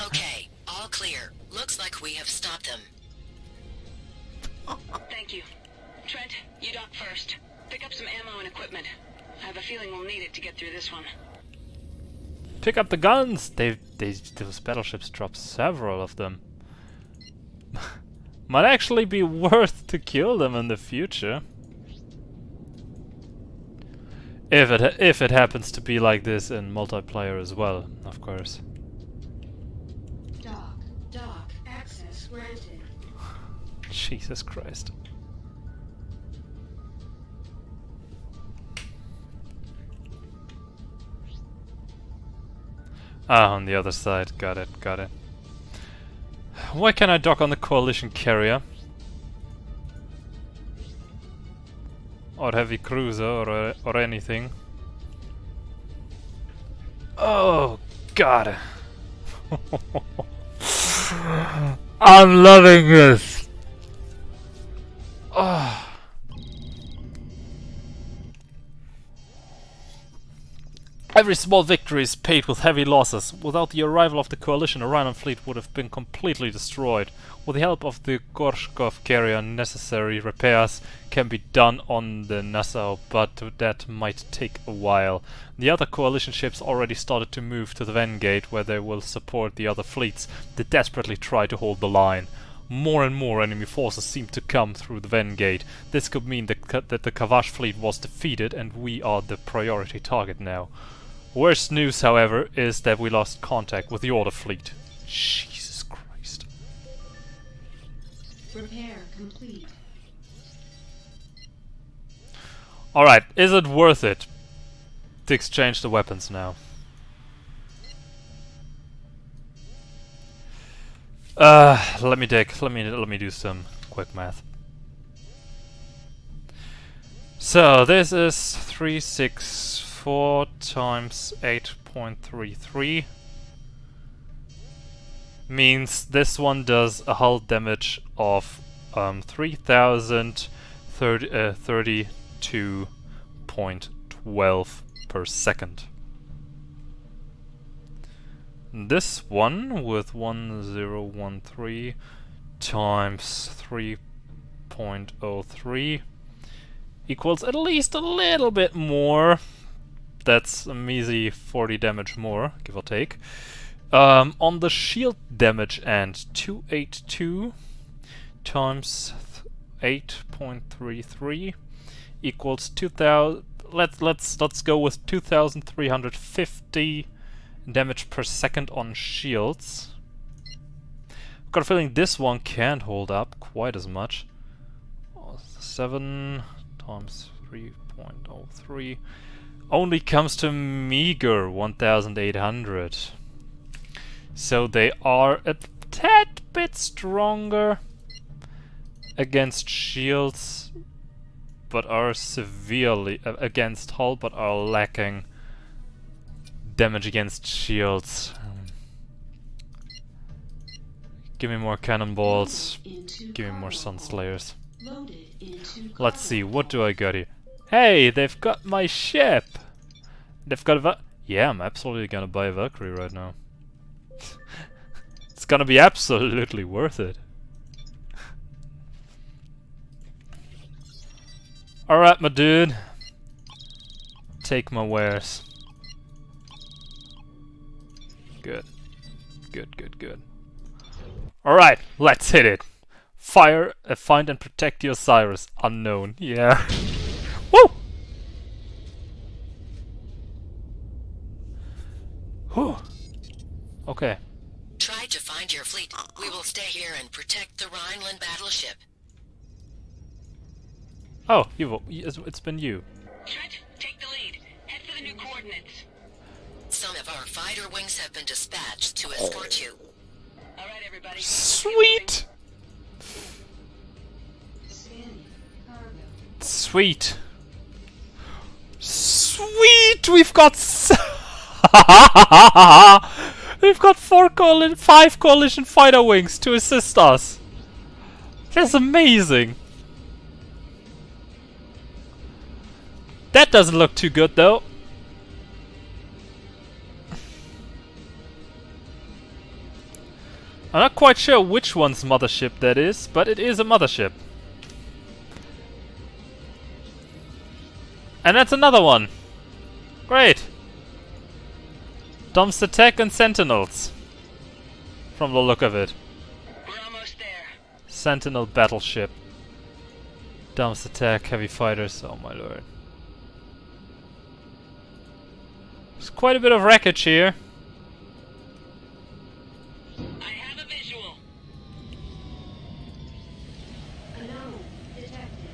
Okay, all clear. Looks like we have stopped them. Thank you. Trent, you dock first. Pick up some ammo and equipment. I have a feeling we'll need it to get through this one. Pick up the guns! Those battleships dropped several of them. Might actually be worth to kill them in the future. If it happens to be like this in multiplayer as well, of course. Dock. Access granted. Jesus Christ. Ah, on the other side. Got it. Why can't I dock on the Coalition carrier? Or heavy cruiser or anything. Oh god. I'm loving this. Every small victory is paid with heavy losses. Without the arrival of the coalition, Orion fleet would have been completely destroyed. With the help of the Gorshkov carrier, necessary repairs can be done on the Nassau, but that might take a while. The other coalition ships already started to move to the Vengate, where they will support the other fleets that desperately try to hold the line. More and more enemy forces seem to come through the Vengate. This could mean that the Kavash fleet was defeated and we are the priority target now. Worst news, however, is that we lost contact with the Order fleet. Jesus Christ. Repair complete. Alright, is it worth it to exchange the weapons now? Let me do some quick math. So this is 364 times 8.33 means this one does a hull damage of 3032.12 per second. This one with 1013 times 3.03 equals at least a little bit more. That's a measly 40 damage more, give or take. On the shield damage end, 282 times 8.33 equals 2000. Let's go with 2350 damage per second on shields. I've got a feeling this one can't hold up quite as much. 7 times 3.03 only comes to meager 1800. So they are a tad bit stronger against shields, but are severely against hull, but are lacking damage against shields. Give me more cannonballs. Give me more Sunslayers. Let's see, what do I got here? Hey, they've got my ship! They've got a yeah, I'm absolutely gonna buy a Valkyrie right now. It's gonna be absolutely worth it. Alright, my dude. Take my wares. Good. Good, good, good. Alright, let's hit it. Fire, find and protect the Osiris. Unknown. Yeah. Woo! Whew. Okay. Try to find your fleet. We will stay here and protect the Rhineland battleship. Oh, it's been you. Trent, take the lead. Head for the new coordinates. Some of our fighter wings have been dispatched to escort you. All right, everybody. Sweet! Sweet! Sweet! We've got we've got 5 coalition fighter wings to assist us. That's amazing. That doesn't look too good though. I'm not quite sure which one's mothership that is, but it is a mothership. And that's another one. Great. Dumps attack and sentinels. From the look of it. We're almost there. Sentinel battleship. Dumps attack, heavy fighters. Oh my lord. There's quite a bit of wreckage here. I have a visual. Unknown detected.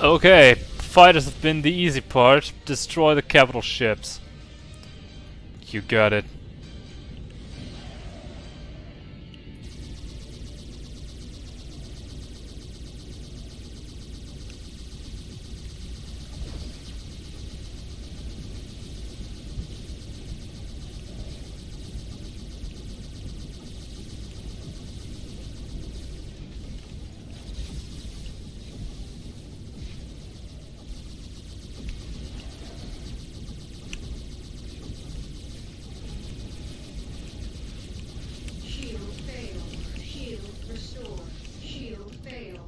Okay, fighters have been the easy part. Destroy the capital ships. You got it. Shield fail. Shield restore. Shield fail.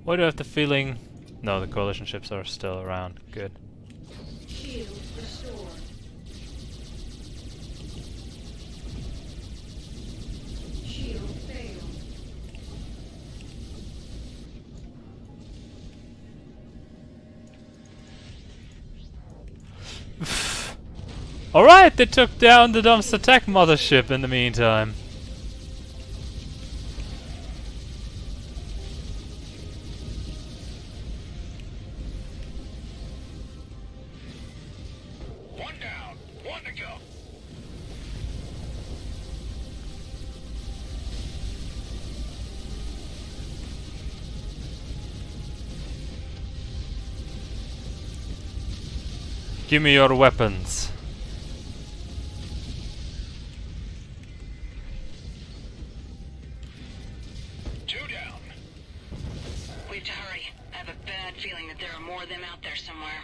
Why do I have the feeling... No, the coalition ships are still around. Good. Shield restore. Shield fail. Alright, they took down the dumpster tech mothership in the meantime. One down. One to go. Give me your weapons. Two down. We have to hurry. I have a bad feeling that there are more of them out there somewhere.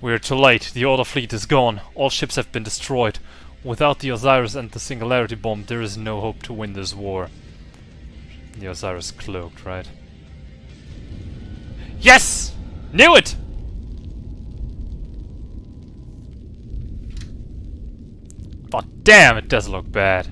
We're too late. The Order fleet is gone. All ships have been destroyed. Without the Osiris and the Singularity Bomb, there is no hope to win this war. The Osiris cloaked, right? Yes! Knew it! But damn, it does look bad.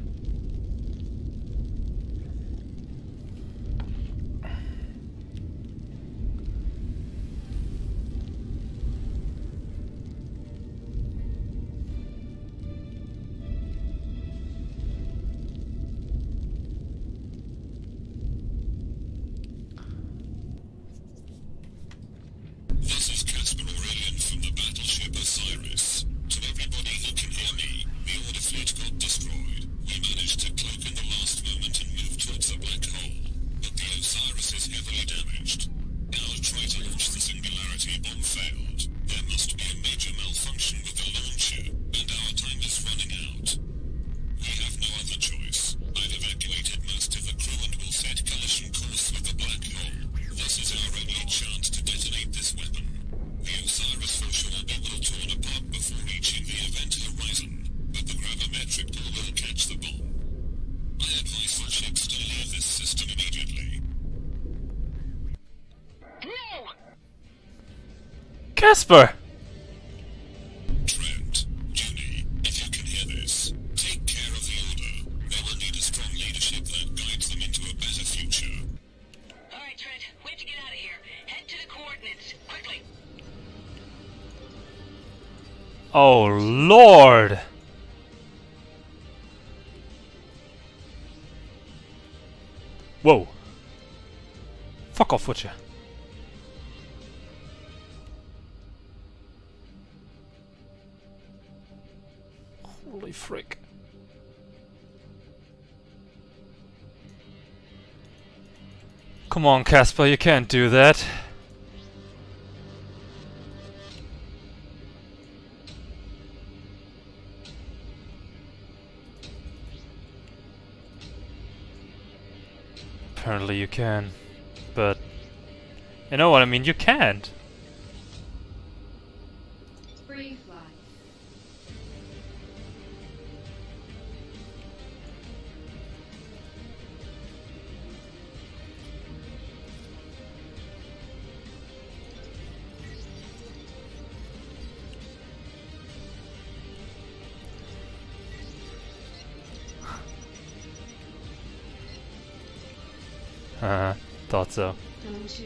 This is Casper Aurelian from the battleship Osiris. To everybody who can hear me, the Order fleet got destroyed. We managed to cloak in the last moment and move towards the black hole, but the Osiris is heavily damaged. Our try to launch the Singularity Bomb failed. There must be a major malfunction with the launcher, and our time is running out. We have no other choice. I've evacuated most of the crew and will set collision course with the black hole. This is our only chance to detonate this weapon. The Osiris for sure will be well torn apart before reaching the event horizon, but the gravimetric pull will catch the bomb. I advise all ships to leave this system immediately. No! Casper! Trent, Junie, if you can hear this, take care of the Order. They will need a strong leadership that guides them into a better future. Alright, Trent, we have to get out of here. Head to the coordinates, quickly. Oh Lord! Whoa! Fuck off, would ya? Holy frick. Come on, Casper, you can't do that. Apparently you can, but you know what I mean, you can't. Free fly. Thought so. Zone 2.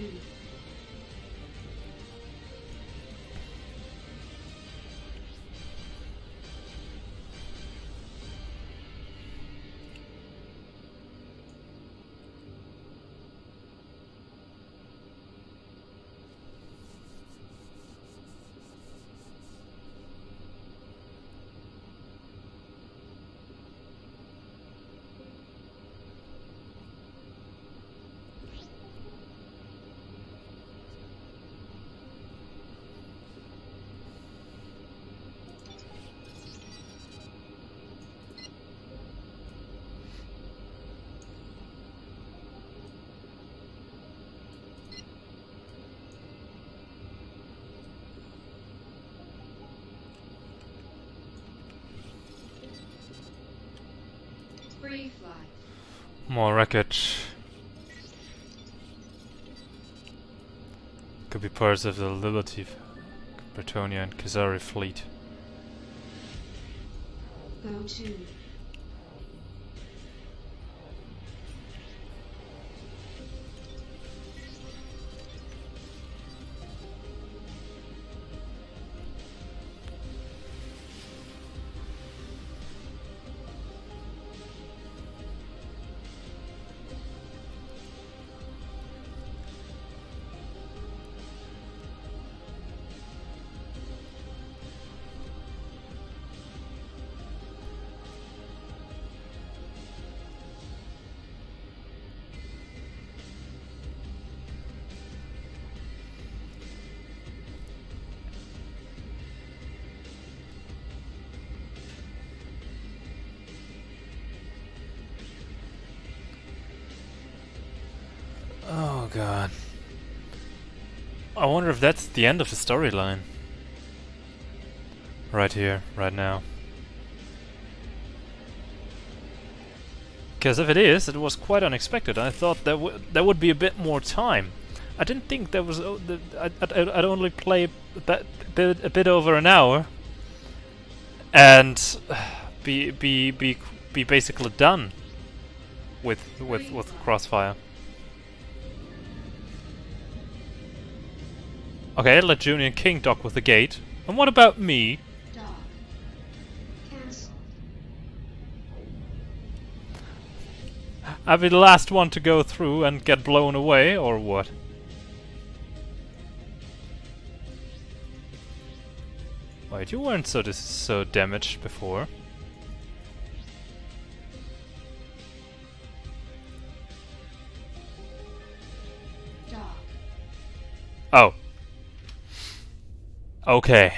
flight. More wreckage. Could be parts of the Liberty, Bretonia and Kazari fleet. Go to. Oh god. I wonder if that's the end of the storyline. Right here, right now. Because if it is, it was quite unexpected. I thought there would be a bit more time. I didn't think there was. I'd only play a bit over an hour, and be basically done with Crossfire. Okay, let Junior King dock with the gate. And what about me? Dock. Cancel. I'll be the last one to go through and get blown away, or what? Wait, you weren't so damaged before. Dock. Oh. Okay.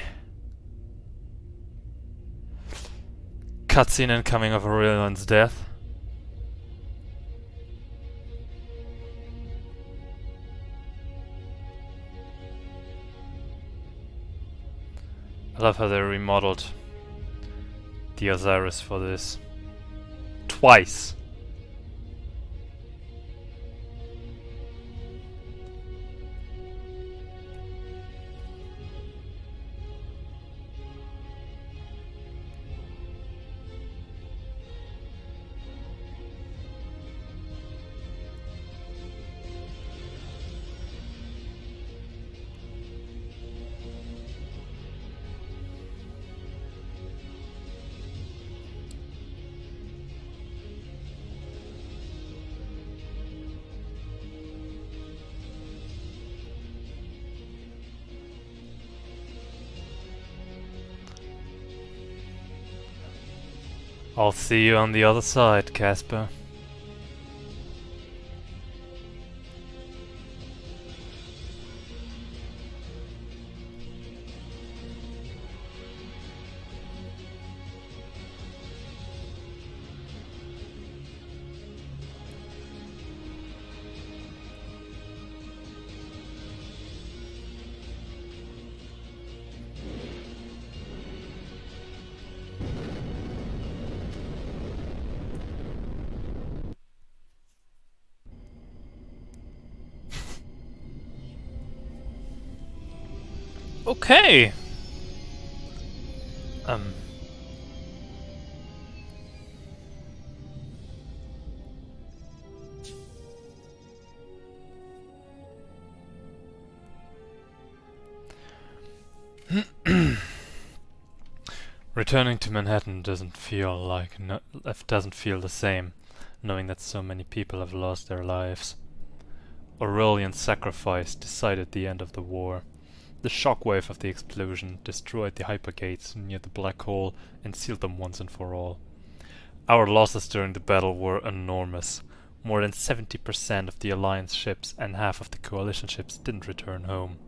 Cutscene incoming of Aurelion's death. I love how they remodeled the Osiris for this. Twice. I'll see you on the other side, Casper. Okay. Returning to Manhattan doesn't feel the same, knowing that so many people have lost their lives. Aurelian's sacrifice decided the end of the war. The shockwave of the explosion destroyed the hypergates near the black hole and sealed them once and for all. Our losses during the battle were enormous. More than 70% of the Alliance ships and half of the Coalition ships didn't return home.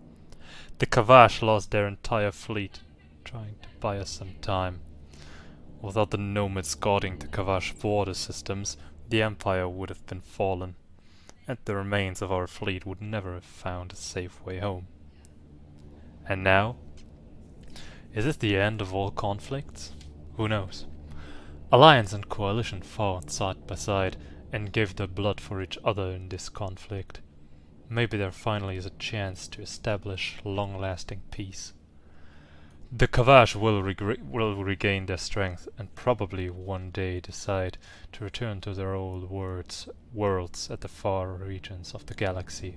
The Kavash lost their entire fleet, trying to buy us some time. Without the Nomads guarding the Kavash border systems, the Empire would have been fallen, and the remains of our fleet would never have found a safe way home. And now? Is this the end of all conflicts? Who knows? Alliance and Coalition fought side by side and gave their blood for each other in this conflict. Maybe there finally is a chance to establish long-lasting peace. The Kavash will regain their strength and probably one day decide to return to their old worlds at the far regions of the galaxy.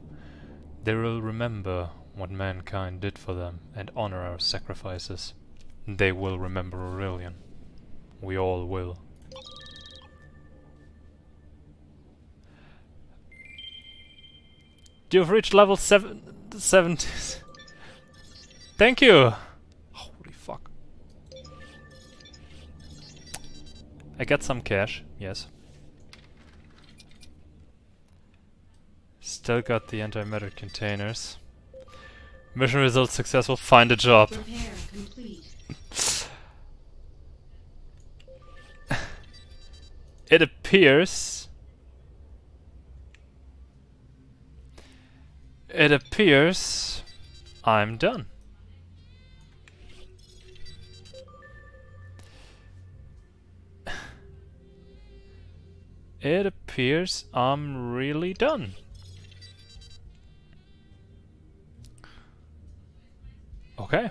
They will remember what mankind did for them and honor our sacrifices. They will remember Aurelian. We all will. You've reached level 70. Thank you! Holy fuck. I got some cash, yes. Still got the antimatter containers. Mission results successful, find a job. Repair complete. It appears I'm done. It appears I'm really done. Okay.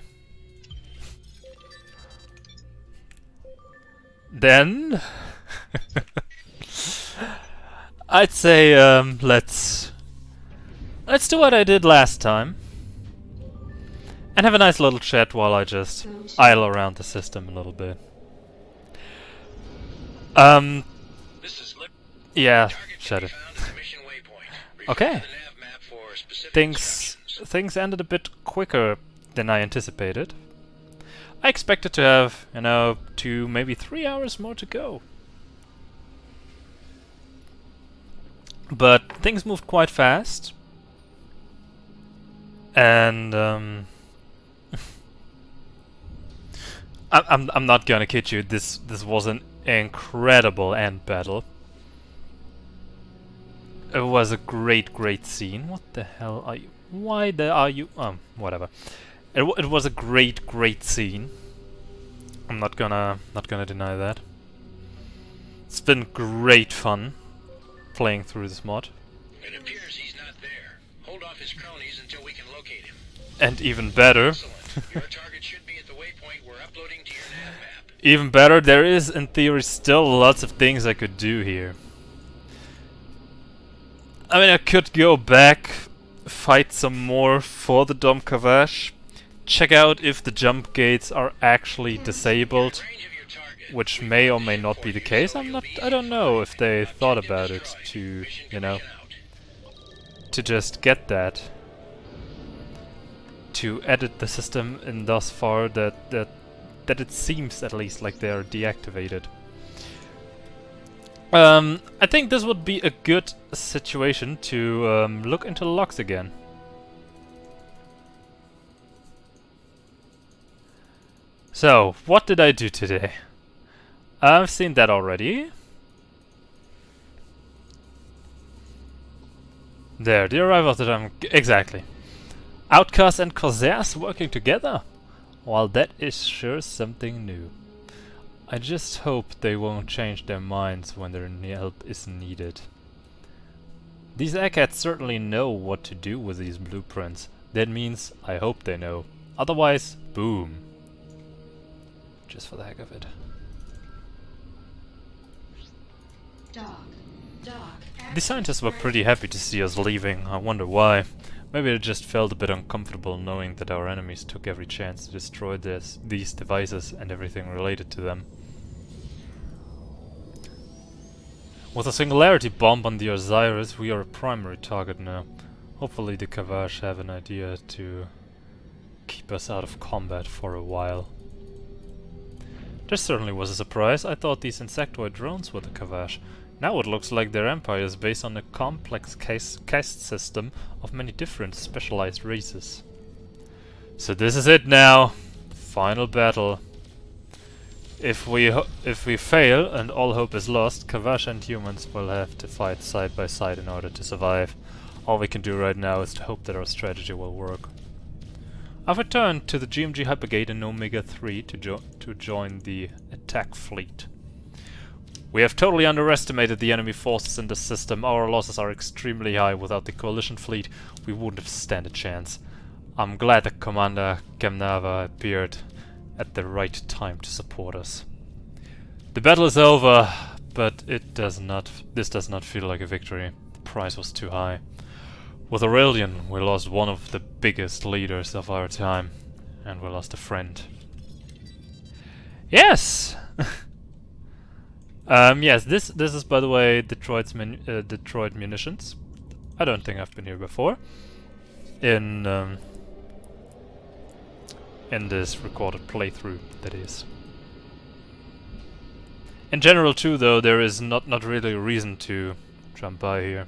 Then I'd say let's do what I did last time and have a nice little chat while I just idle around the system a little bit. This is Yeah, shut it. mission waypoint. Okay. The nav map for specific Things ended a bit quicker than I anticipated. I expected to have, 2, maybe 3 hours more to go. But things moved quite fast. And I'm not gonna kid you, this was an incredible end battle. It was a great scene. What the hell are you? Why are you? Whatever. It was a great scene. I'm not gonna deny that. It's been great fun playing through this mod. It appears he's not there. Hold off his cronies until we can locate him. And even better. Excellent. Your target should be at the waypoint we're uploading to your nav map. Even better, there is in theory still lots of things I could do here. I mean, I could go back, fight some more for the Dom Kavash, check out if the jump gates are actually disabled, which may or may not be the case. I don't know if they thought about it to, to just get that. To edit the system in thus far that it seems at least like they are deactivated. I think this would be a good situation to look into logs again. So, what did I do today? I've seen that already. There, the arrival of the time. Exactly. Outcasts and Corsairs working together? Well, that is sure something new. I just hope they won't change their minds when their help is needed. These eggheads certainly know what to do with these blueprints. That means I hope they know. Otherwise, boom. Just for the heck of it. The scientists were pretty happy to see us leaving. I wonder why. Maybe they just felt a bit uncomfortable knowing that our enemies took every chance to destroy these devices and everything related to them. With a singularity bomb on the Osiris, we are a primary target now. Hopefully the Kavash have an idea to keep us out of combat for a while. This certainly was a surprise. I thought these insectoid drones were the Kavash. Now it looks like their empire is based on a complex caste system of many different specialized races. So this is it now. Final battle. If we fail and all hope is lost, Kavash and humans will have to fight side by side in order to survive. All we can do right now is to hope that our strategy will work. I've returned to the GMG Hypergate in Omega 3 to join the attack fleet. We have totally underestimated the enemy forces in the system. Our losses are extremely high. Without the coalition fleet, we wouldn't have stand a chance. I'm glad that Commander Kemnava appeared at the right time to support us. The battle is over, but this does not feel like a victory. The price was too high. With Aurelian, we lost one of the biggest leaders of our time, and we lost a friend. Yes! Yes, this is, by the way, Detroit Munitions. I don't think I've been here before. In this recorded playthrough, that is. In general too, though, there is not really a reason to jump by here.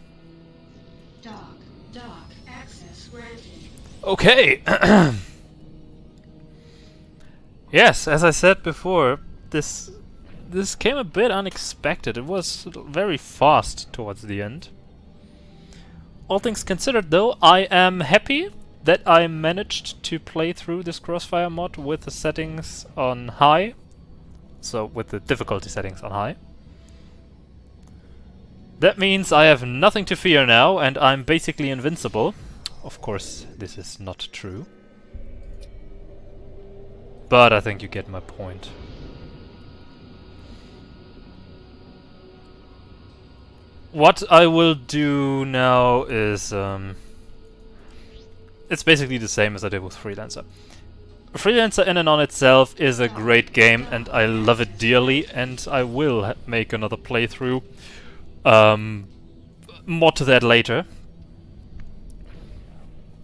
Dock access granted. Okay! Yes, as I said before, this came a bit unexpected. It was very fast towards the end. All things considered, though, I am happy that I managed to play through this Crossfire mod with the settings on high. So, with the difficulty settings on high. That means I have nothing to fear now, and I'm basically invincible. Of course, this is not true. But I think you get my point. What I will do now is... it's basically the same as I did with Freelancer. Freelancer in and on itself is a great game, and I love it dearly, and I will make another playthrough. More to that later.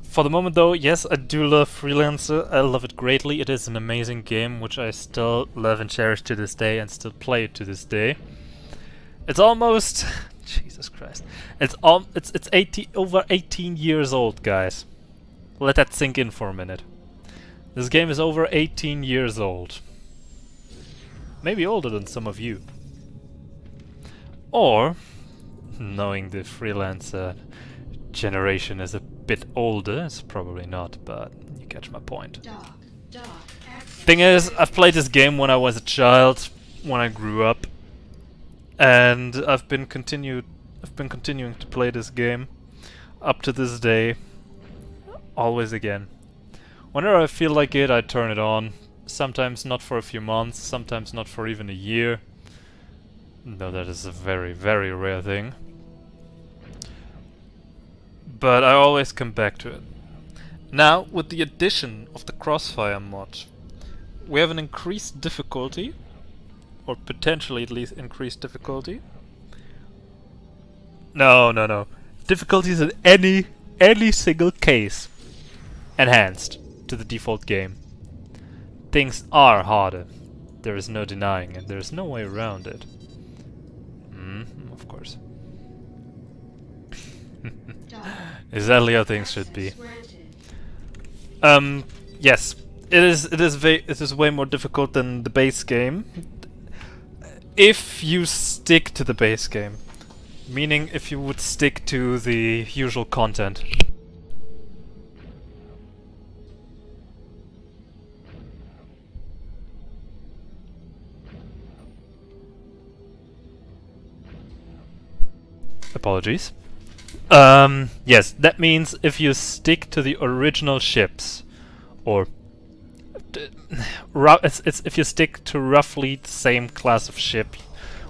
For the moment though, yes, I do love Freelancer. I love it greatly. It is an amazing game, which I still love and cherish to this day, and still play to this day. It's almost... Jesus Christ. It's over 18 years old, guys. Let that sink in for a minute. This game is over 18 years old. Maybe older than some of you. Or, knowing the Freelancer generation is a bit older, it's probably not, but you catch my point. Thing is, I've played this game when I was a child, when I grew up, and I've been continuing to play this game up to this day, always again. Whenever I feel like it, I turn it on. Sometimes not for a few months, sometimes not for even a year. No, that is a very, very rare thing. But I always come back to it. Now, with the addition of the Crossfire mod, we have an increased difficulty, or potentially at least increased difficulty. No. Difficulties in any single case enhanced to the default game. Things are harder. There is no denying it. There is no way around it. Of course. Exactly how things should be. Yes, it is way more difficult than the base game. If you stick to the base game, meaning if you would stick to the usual content. Apologies. Yes, that means if you stick to the original ships, or if you stick to roughly the same class of ship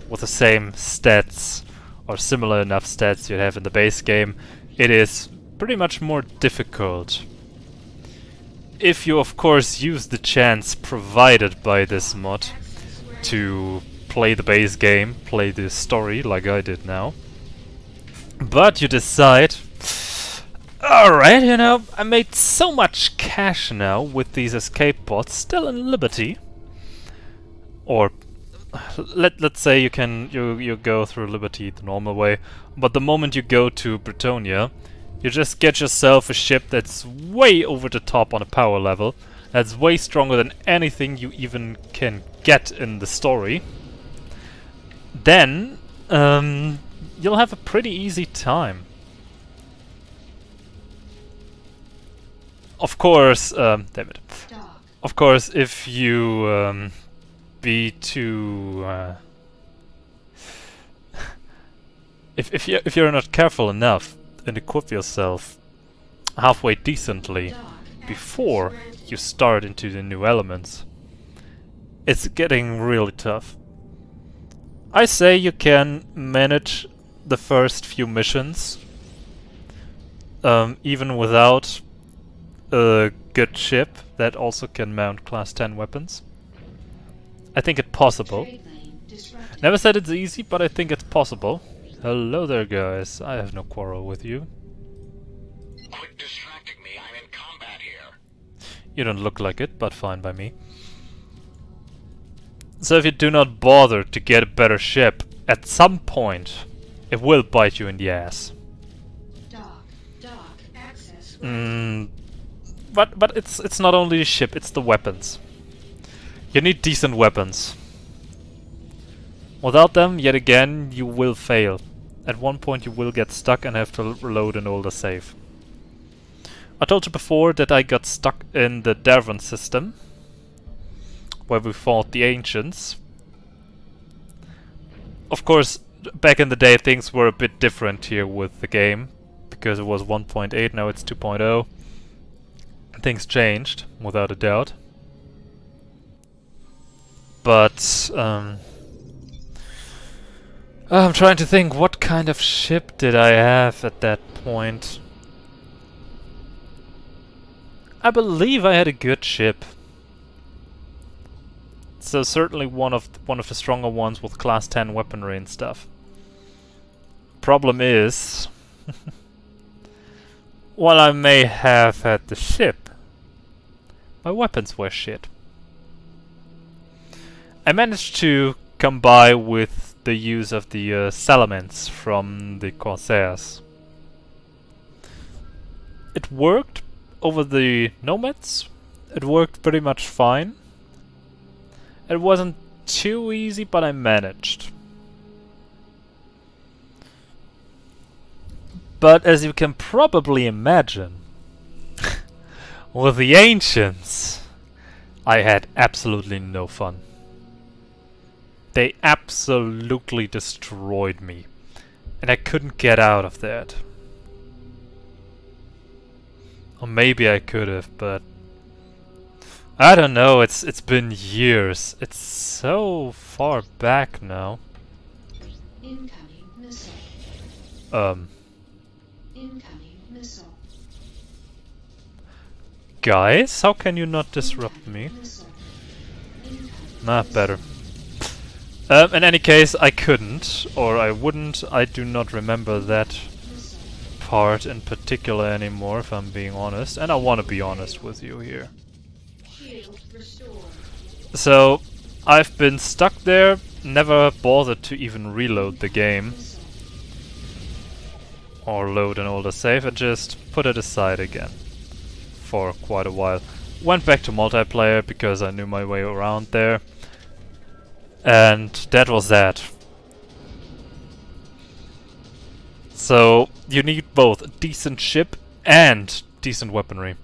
with the same stats or similar enough stats you have in the base game, it is pretty much more difficult. If you of course use the chance provided by this mod to play the base game, play the story like I did now, but you decide, alright, you know, I made so much cash now with these escape pods still in Liberty. Or let's say you go through Liberty the normal way, but the moment you go to Bretonnia, you just get yourself a ship that's way over the top on a power level, that's way stronger than anything you even can get in the story. Then you'll have a pretty easy time. Of course, damn it. Of course, if you be too if you're not careful enough and equip yourself halfway decently before you start into the new elements, it's getting really tough. I say you can manage the first few missions even without a good ship that also can mount class 10 weapons. I think it's possible. Never said it's easy, but I think it's possible. Hello there, guys. I have no quarrel with you. Quit distracting me. I'm in combat here. You don't look like it, but fine by me. So if you do not bother to get a better ship, at some point it will bite you in the ass. But it's not only the ship, it's the weapons. You need decent weapons. Without them, yet again, you will fail. At one point you will get stuck and have to reload an older save. I told you before that I got stuck in the Dervan system, where we fought the Ancients. Of course, back in the day things were a bit different here with the game, because it was 1.8, now it's 2.0. Things changed, without a doubt. But, I'm trying to think, what kind of ship did I have at that point? I believe I had a good ship. So certainly one of the stronger ones with class 10 weaponry and stuff. Problem is, while I may have had the ship, my weapons were shit. I managed to come by with the use of the Salamence from the Corsairs. It worked over the Nomads. It worked pretty much fine. It wasn't too easy, but I managed. But as you can probably imagine, with the Ancients, I had absolutely no fun. They absolutely destroyed me, and I couldn't get out of that. Or maybe I could have, but I don't know, it's been years. It's so far back now. Incoming missile. Incoming missile. Guys, how can you not disrupt me? Nah, better. In any case, I couldn't, or I wouldn't. I do not remember that part in particular anymore, if I'm being honest. And I want to be honest with you here. So, I've been stuck there, never bothered to even reload the game. Or load an older save, and just put it aside again. For quite a while. Went back to multiplayer, because I knew my way around there. And that was that. So you need both a decent ship and decent weaponry.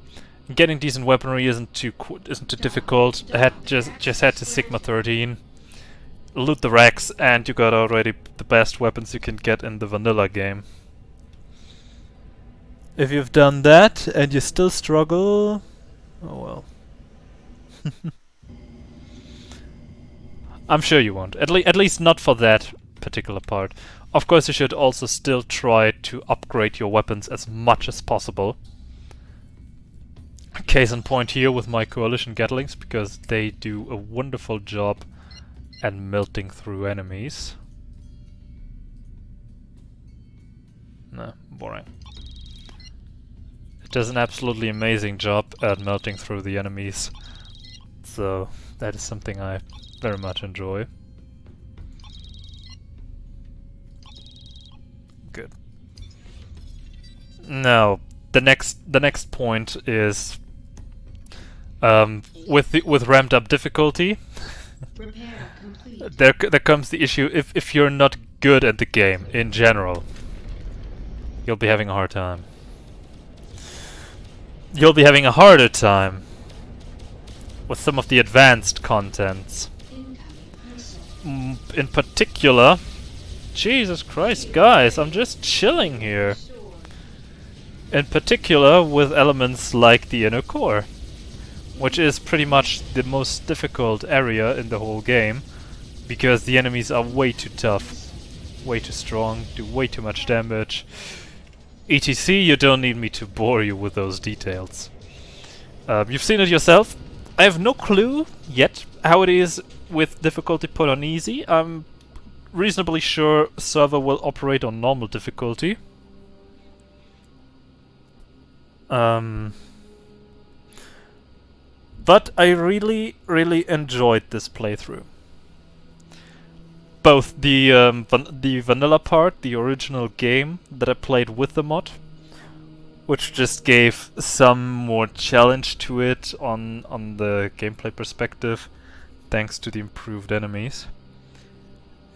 And getting decent weaponry isn't too difficult. I had just had to Sigma 13, loot the racks, and you got already the best weapons you can get in the vanilla game. If you've done that and you still struggle, oh well. I'm sure you won't. At least not for that particular part. Of course, you should also still try to upgrade your weapons as much as possible. Case in point here with my Coalition Gatlings, because they do a wonderful job at melting through enemies. No, boring. It does an absolutely amazing job at melting through the enemies. So, that is something I very much enjoy. Good. Now, the next point is with ramped up difficulty. there comes the issue if you're not good at the game in general, you'll be having a hard time. You'll be having a harder time with some of the advanced contents. In particular, Jesus Christ, guys, I'm just chilling here. In particular with elements like the inner core, which is pretty much the most difficult area in the whole game, because the enemies are way too tough, way too strong, do way too much damage. ETC, you don't need me to bore you with those details. You've seen it yourself. I have no clue yet how it is with difficulty put on easy. I'm reasonably sure server will operate on normal difficulty. But I really enjoyed this playthrough. Both the vanilla part, the original game that I played with the mod, which just gave some more challenge to it on the gameplay perspective, thanks to the improved enemies.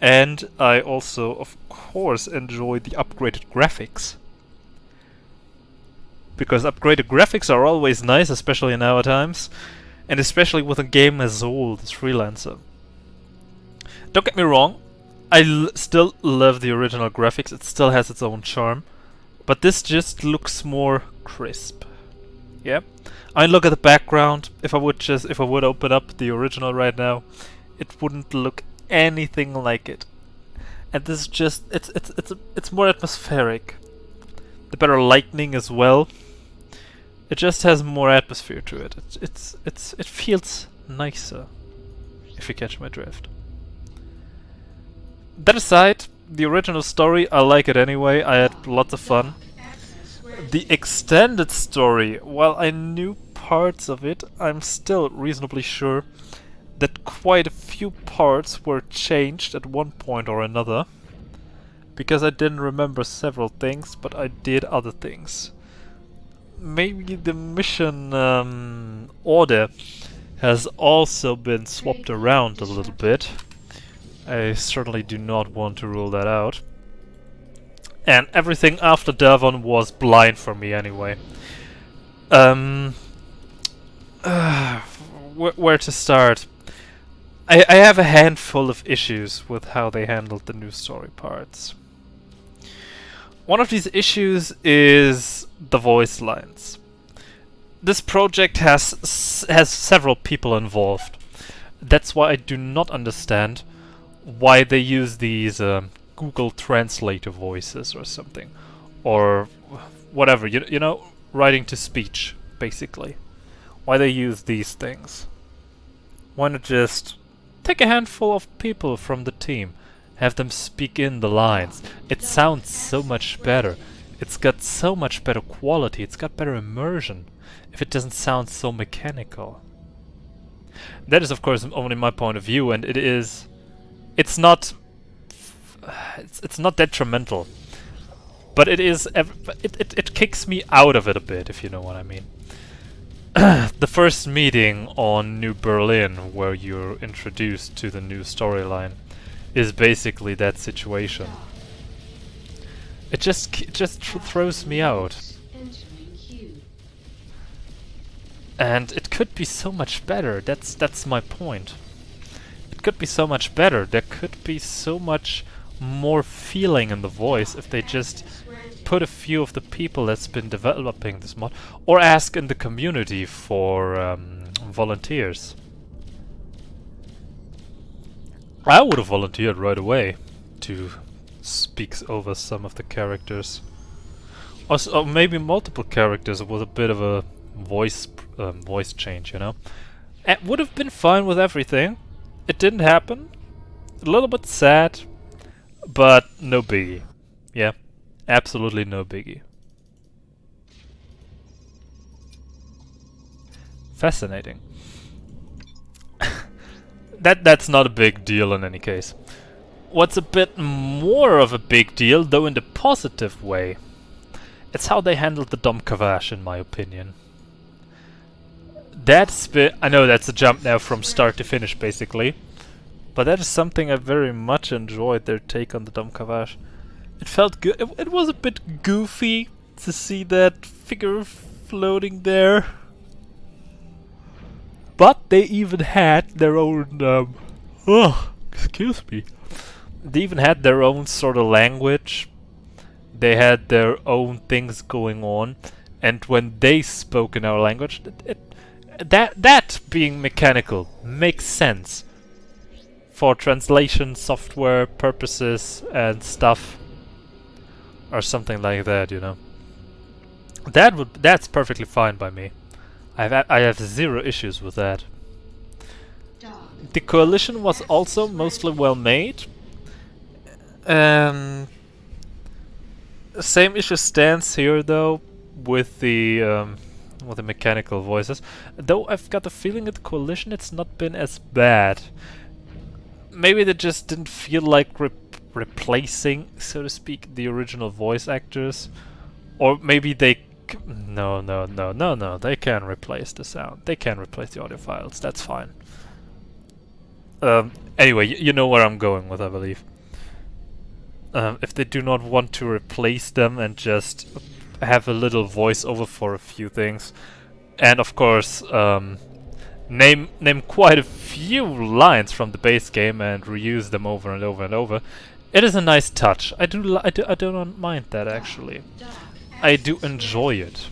And I also, of course, enjoyed the upgraded graphics. Because upgraded graphics are always nice, especially in our times, and especially with a game as old as Freelancer. Don't get me wrong, I still love the original graphics, it still has its own charm, but this just looks more crisp. Yeah? I look at the background, if I would open up the original right now, it wouldn't look anything like it. And this is just, it's more atmospheric. The better lighting as well. It just has more atmosphere to it. It feels nicer, if you catch my drift. That aside, the original story, I like it anyway. I had lots of fun. The extended story, while I knew parts of it, I'm still reasonably sure that quite a few parts were changed at one point or another. Because I didn't remember several things, but I did other things. Maybe the mission order has also been swapped around a little bit. I certainly do not want to rule that out. And everything after Davon was blind for me anyway. Where to start? I have a handful of issues with how they handled the new story parts. One of these issues is the voice lines. This project has several people involved. That's why I do not understand why they use these Google Translator voices or something, or whatever. You know, writing to speech, basically. Why they use these things? Why not just take a handful of people from the team? Have them speak in the lines. It sounds so much better. It's got so much better quality. It's got better immersion. If it doesn't sound so mechanical. That is, of course, only my point of view, and it is. It's not. It's not detrimental, but it is. It kicks me out of it a bit, if you know what I mean. The first meeting on New Berlin, where you're introduced to the new storyline, is basically that situation. It just throws me out. And it could be so much better. That's my point. It could be so much better. There could be so much more feeling in the voice if they just put a few of the people that's been developing this mod, or ask in the community for volunteers. I would have volunteered right away to speak over some of the characters. Or maybe multiple characters with a bit of a voice change, you know? It would have been fine with everything. It didn't happen. A little bit sad, but no biggie. Yeah, absolutely no biggie. Fascinating. That's not a big deal in any case. What's a bit more of a big deal, though in the positive way, it's how they handled the Dom Kavash, in my opinion. That's I know that's a jump now from start to finish, basically, but that is something I very much enjoyed, their take on the Dom Kavash. It felt good. It was a bit goofy to see that figure floating there. But they even had their own, excuse me. They even had their own sort of language. They had their own things going on, and when they spoke in our language, that being mechanical makes sense for translation software purposes and stuff, or something like that, you know. That's perfectly fine by me. I have zero issues with that. The Coalition was also mostly well made. Same issue stands here though with the mechanical voices. Though I've got the feeling that the Coalition it's not been as bad. Maybe they just didn't feel like replacing, so to speak, the original voice actors, or maybe they no, they can replace the sound. They can replace the audio files. That's fine. Anyway, you know where I'm going with, I believe. If they do not want to replace them and just have a little voiceover for a few things, and of course name quite a few lines from the base game and reuse them over and over and over, it is a nice touch. I do not mind that actually. I do enjoy it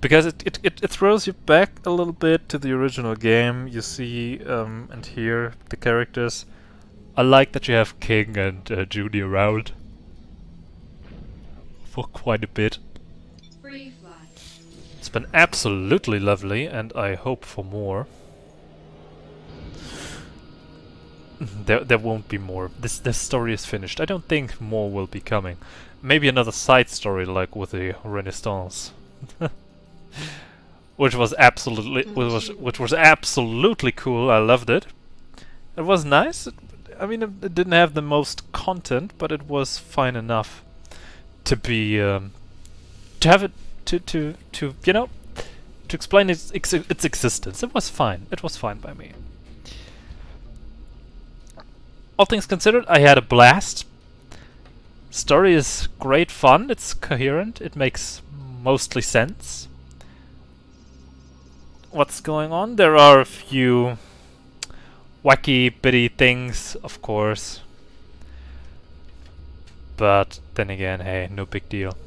because it throws you back a little bit to the original game. You see and hear the characters. I like that you have King and Judy around for quite a bit. It's been absolutely lovely, and I hope for more. There won't be more. This story is finished. I don't think more will be coming. Maybe another side story like with the Renaissance, which was absolutely cool. I loved it. It was nice. I mean, it didn't have the most content, but it was fine enough to be to have it to you know, to explain its existence. It was fine. It was fine by me. All things considered, I had a blast. Story is great fun. It's coherent. It makes mostly sense. What's going on? There are a few wacky bitty things, of course. But then again, hey, no big deal.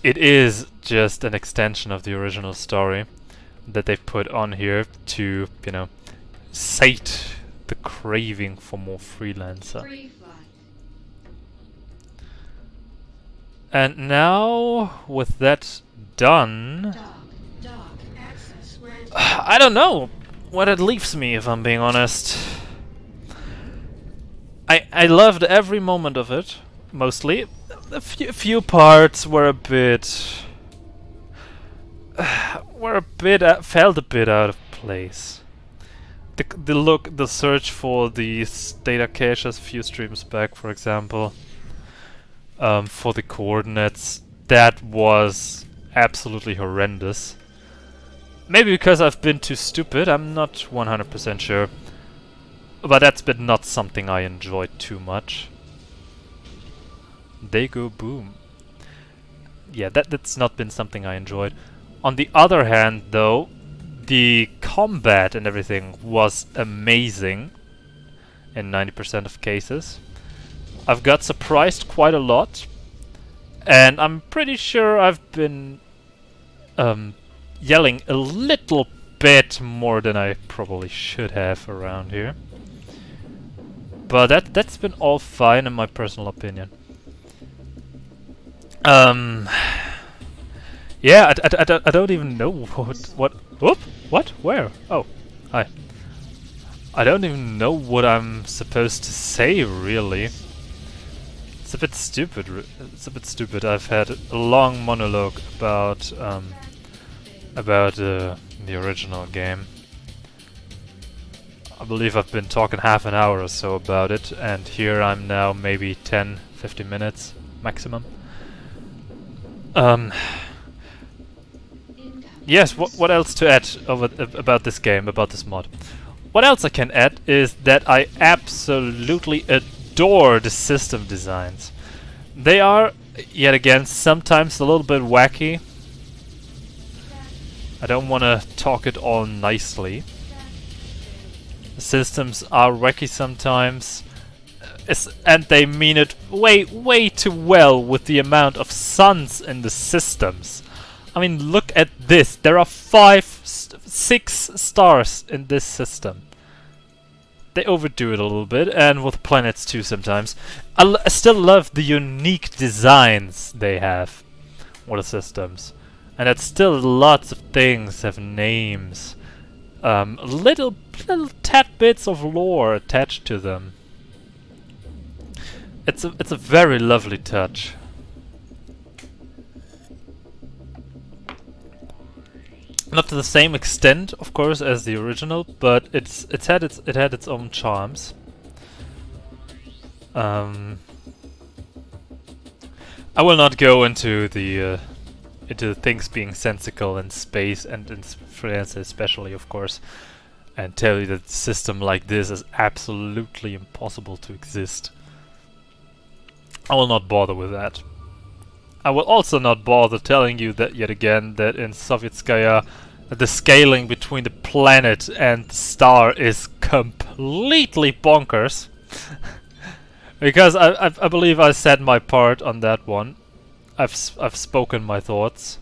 It is just an extension of the original story that they've put on here to, you know, sate the craving for more Freelancer. And now, with that done, I don't know what it leaves me, if I'm being honest. I loved every moment of it, mostly. A few parts were a bit felt a bit out of place. The search for these data caches a few streams back, for example, for the coordinates, that was absolutely horrendous. Maybe because I've been too stupid, I'm not 100% sure. But that's been not something I enjoyed too much. They go boom. Yeah, that's not been something I enjoyed. On the other hand, though, the combat and everything was amazing in 90% of cases. I've got surprised quite a lot, and I'm pretty sure I've been yelling a little bit more than I probably should have around here. But that's been all fine in my personal opinion. Yeah, I don't even know what whoop, what? Where? Oh, hi. I don't even know what I'm supposed to say, really. It's a bit stupid. I've had a long monologue about the original game. I believe I've been talking half an hour or so about it, and here I'm now maybe 10-15 minutes maximum. Yes, what else to add about this game, about this mod? What else I can add is that I absolutely adore the system designs. They are, yet again, sometimes a little bit wacky. I don't want to talk it all nicely. systems are wacky sometimes, and they mean it way too well with the amount of suns in the systems. I mean, look at this. There are 6 stars in this system. They overdo it a little bit, and with planets too sometimes. I still love the unique designs they have with the systems. And that still lots of things have names. Little tad bits of lore attached to them. It's a very lovely touch. Not to the same extent, of course, as the original, but it had its own charms. I will not go into the things being sensical in space and in France especially, of course, and tell you that a system like this is absolutely impossible to exist. I will not bother with that. I will also not bother telling you that yet again that in Sovietskaya the scaling between the planet and the star is completely bonkers. Because I believe I said my part on that one. I've spoken my thoughts,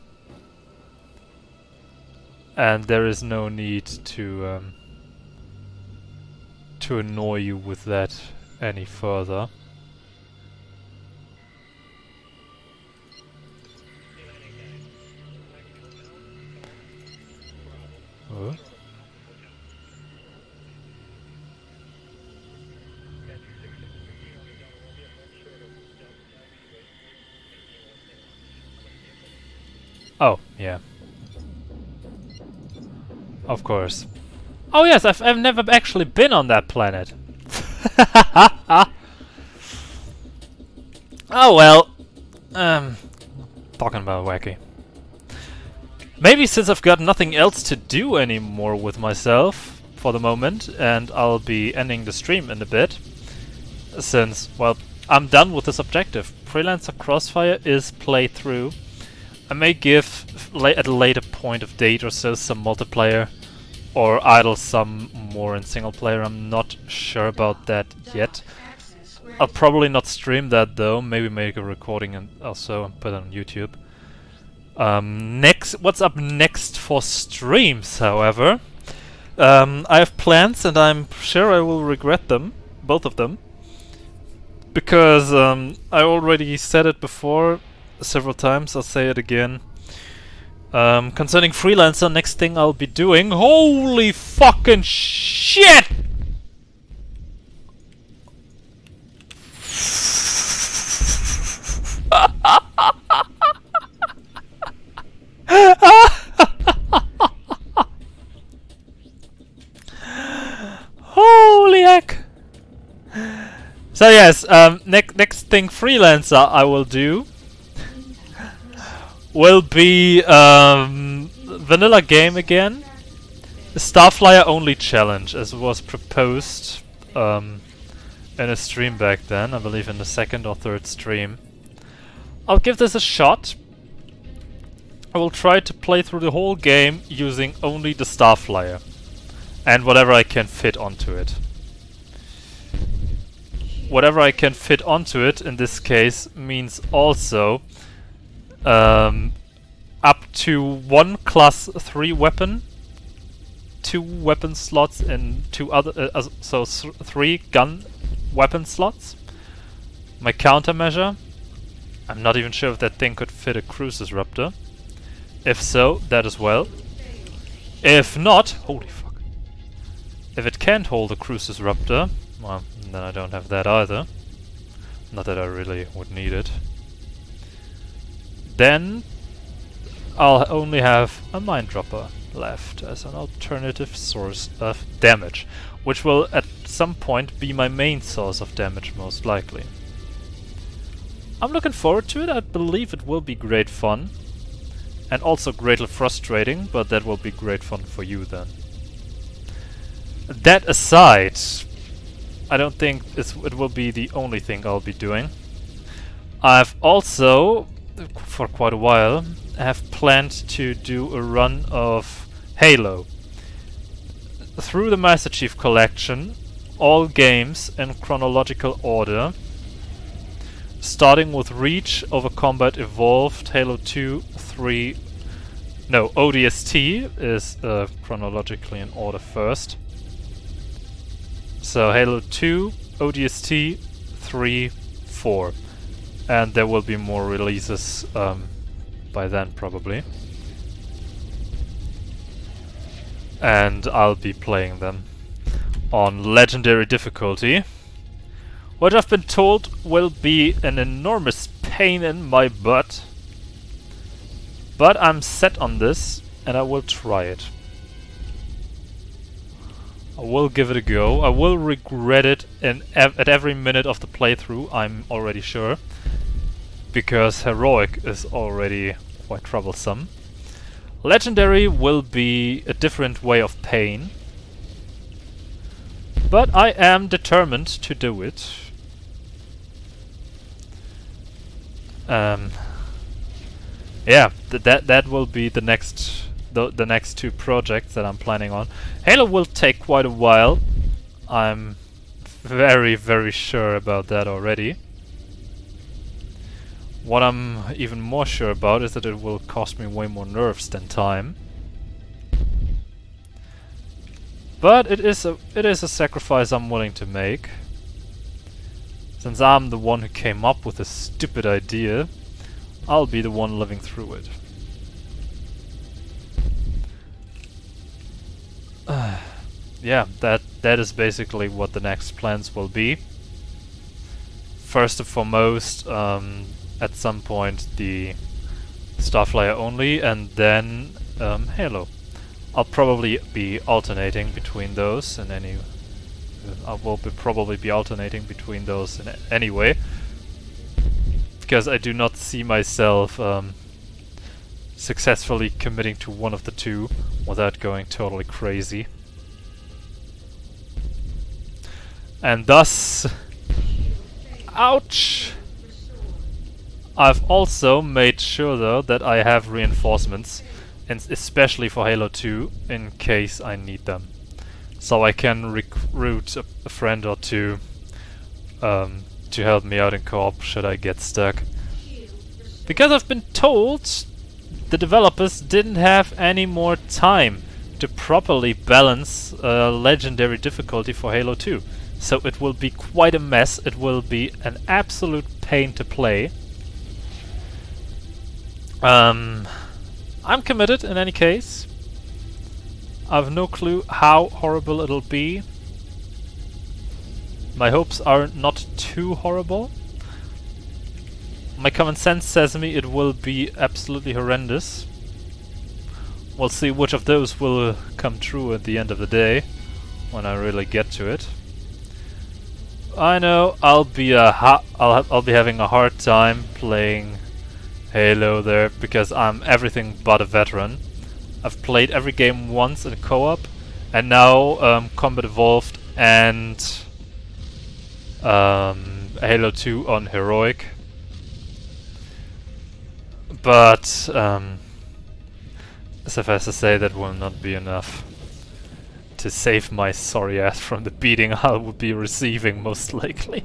and there is no need to annoy you with that any further. Oh. Oh, yeah. Of course. Oh yes, I've never actually been on that planet. Oh well. Talking about wacky. Maybe since I've got nothing else to do anymore with myself for the moment, and I'll be ending the stream in a bit, since, well, I'm done with this objective. Freelancer Crossfire is playthrough. I may give, at a later point of date or so, some multiplayer, or idle some more in single player. I'm not sure about that yet. I'll probably not stream that though, maybe make a recording and also put it on YouTube. What's up next for streams, however? I have plans and I'm sure I will regret them, both of them. Because I already said it before several times, I'll say it again. Concerning Freelancer, next thing I'll be doing... Holy fucking shit! Holy heck! So yes, next thing Freelancer I will do will be vanilla game again. A Starflyer only challenge, as was proposed in a stream back then, I believe in the second or third stream. I'll give this a shot. I will try to play through the whole game using only the Starflyer and whatever I can fit onto it. Whatever I can fit onto it in this case means also up to 1 class 3 weapon, 2 weapon slots and 2 other, so 3 gun weapon slots. My countermeasure, I'm not even sure if that thing could fit a Cruise Disruptor. If so, that as well. If not, holy fuck. If it can't hold a Cruise Disruptor, well, then I don't have that either. Not that I really would need it. Then I'll only have a Mine Dropper left as an alternative source of damage, which will at some point be my main source of damage most likely. I'm looking forward to it. I believe it will be great fun. And also greatly frustrating, but that will be great fun for you then. That aside, I don't think it will be the only thing I'll be doing. I've also, for quite a while, have planned to do a run of Halo. through the Master Chief Collection all games in chronological order, starting with Reach, Over Combat Evolved, Halo 2, 3... No, ODST is chronologically in order first. So Halo 2, ODST, 3, 4. And there will be more releases by then probably. And I'll be playing them on Legendary difficulty, which I've been told will be an enormous pain in my butt. But I'm set on this, and I will try it. I will give it a go. I will regret it at every minute of the playthrough, I'm already sure. Because Heroic is already quite troublesome. Legendary will be a different way of pain. But I am determined to do it. Yeah, that will be the next two projects that I'm planning on. Halo will take quite a while. I'm very, very sure about that already. What I'm even more sure about is that it will cost me way more nerves than time. But it is a sacrifice I'm willing to make. Since I'm the one who came up with this stupid idea, I'll be the one living through it. Yeah, that is basically what the next plans will be. First and foremost, at some point the Starflyer only, and then Halo. I'll probably be alternating between those, and I will probably be alternating between those anyway, because I do not see myself successfully committing to one of the two without going totally crazy. And thus, ouch! I've also made sure though that I have reinforcements, and especially for Halo 2, in case I need them. So I can recruit a friend or two to help me out in co-op should I get stuck. Because I've been told the developers didn't have any more time to properly balance Legendary difficulty for Halo 2. So it will be quite a mess, it will be an absolute pain to play. I'm committed in any case. I have no clue how horrible it'll be. My hopes are not too horrible. My common sense says me it will be absolutely horrendous. We'll see which of those will come true at the end of the day, when I really get to it. I know I'll be having a hard time playing Halo there, because I'm everything but a veteran. I've played every game once in co-op, and now Combat Evolved and Halo 2 on Heroic. But suffice to say, that will not be enough to save my sorry ass from the beating I would be receiving, most likely.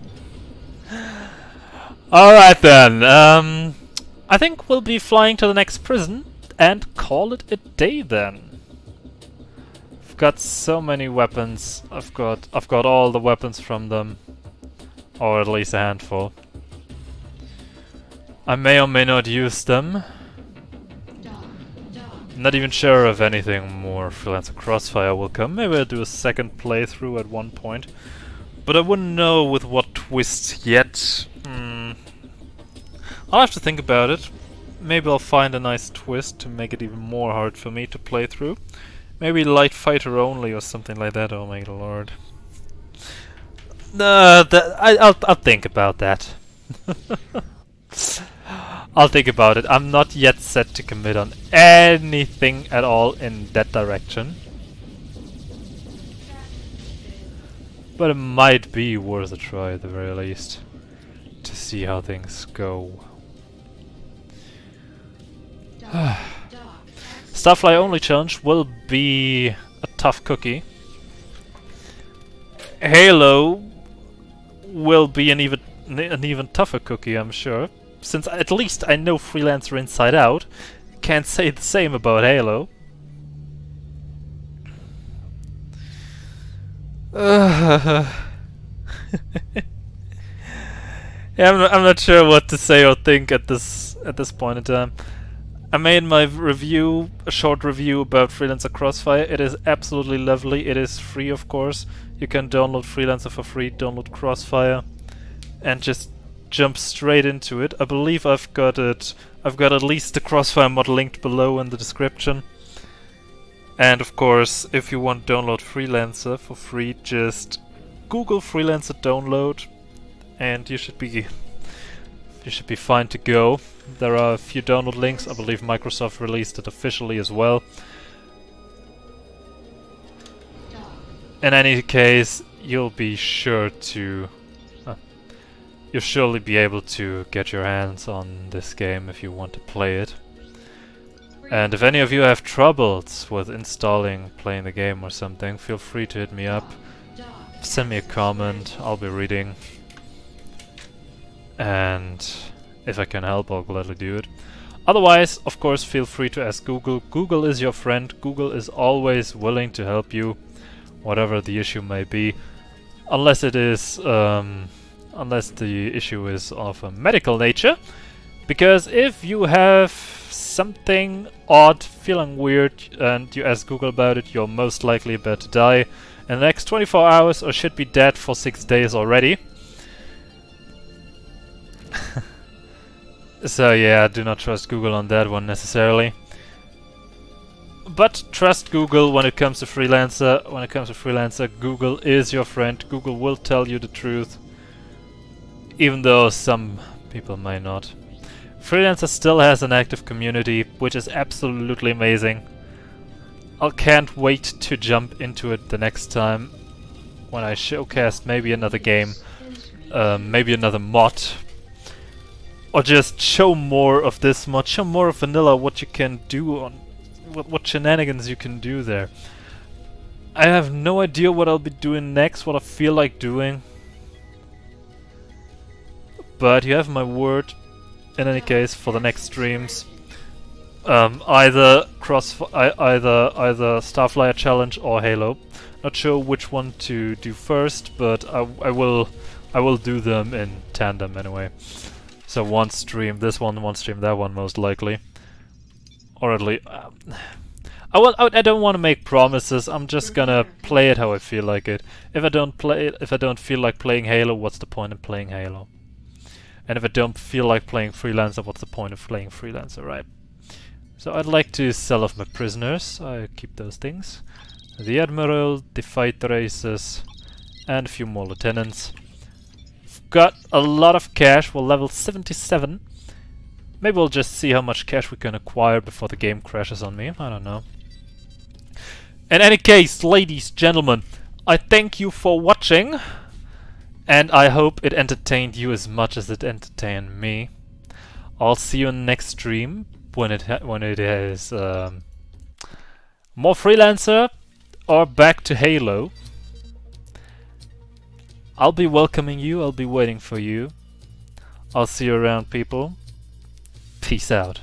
Alright then, I think we'll be flying to the next prison and call it a day then. I've got so many weapons. I've got all the weapons from them, or at least a handful. I may or may not use them. Not even sure if anything more Freelancer Crossfire will come. Maybe I'll do a second playthrough at one point, but I wouldn't know with what twist yet. I'll have to think about it. Maybe I'll find a nice twist to make it even more hard for me to play through. Maybe light fighter only or something like that. Oh my lord. I'll think about that. I'll think about it. I'm not yet set to commit on anything at all in that direction. But it might be worth a try at the very least, to see how things go. Starflyer only challenge will be a tough cookie. Halo will be an even tougher cookie, I'm sure. Since at least I know Freelancer inside out. Can't say the same about Halo. Yeah, I'm not sure what to say or think at this point in time. I made my review, a short review about Freelancer Crossfire. It is absolutely lovely. It is free, of course. You can download Freelancer for free, download Crossfire, and just jump straight into it. I believe I've got at least the Crossfire mod linked below in the description. And of course, if you want to download Freelancer for free, just Google Freelancer download, and you should be fine to go. There are a few download links. I believe Microsoft released it officially as well. In any case, you'll be sure to you'll surely be able to get your hands on this game if you want to play it. And if any of you have troubles with playing the game or something, feel free to hit me up. Send me a comment, I'll be reading. And if I can help, I'll gladly do it. Otherwise, of course, feel free to ask Google. Google is your friend. Google is always willing to help you, whatever the issue may be. Unless it is, unless the issue is of a medical nature. Because if you have something odd, feeling weird, and you ask Google about it, you're most likely about to die in the next 24 hours or should be dead for 6 days already. So yeah, do not trust Google on that one necessarily. But trust Google when it comes to Freelancer. When it comes to Freelancer, Google is your friend. Google will tell you the truth, even though some people may not. Freelancer still has an active community, which is absolutely amazing. I can't wait to jump into it the next time when I showcase maybe another game, maybe another mod. Or just show more of this mod, show more of vanilla, what you can do on what shenanigans you can do there. I have no idea what I'll be doing next, what I feel like doing. But you have my word, in any case, for the next streams. Either Starflyer Challenge or Halo. Not sure which one to do first, but I will do them in tandem anyway. So one stream this one stream that one, most likely. Or at least I don't want to make promises. I'm just gonna play it how I feel like it. If I don't feel like playing Halo, what's the point in playing Halo? And if I don't feel like playing Freelancer, what's the point of playing Freelancer, right? So I'd like to sell off my prisoners. I keep those things. The Admiral, the fight races, and a few more lieutenants. Got a lot of cash. We're level 77. Maybe we'll just see how much cash we can acquire before the game crashes on me. I don't know. In any case, ladies, gentlemen, I thank you for watching. And I hope it entertained you as much as it entertained me. I'll see you in the next stream when it is more Freelancer or back to Halo. I'll be welcoming you, I'll be waiting for you. I'll see you around, people. Peace out.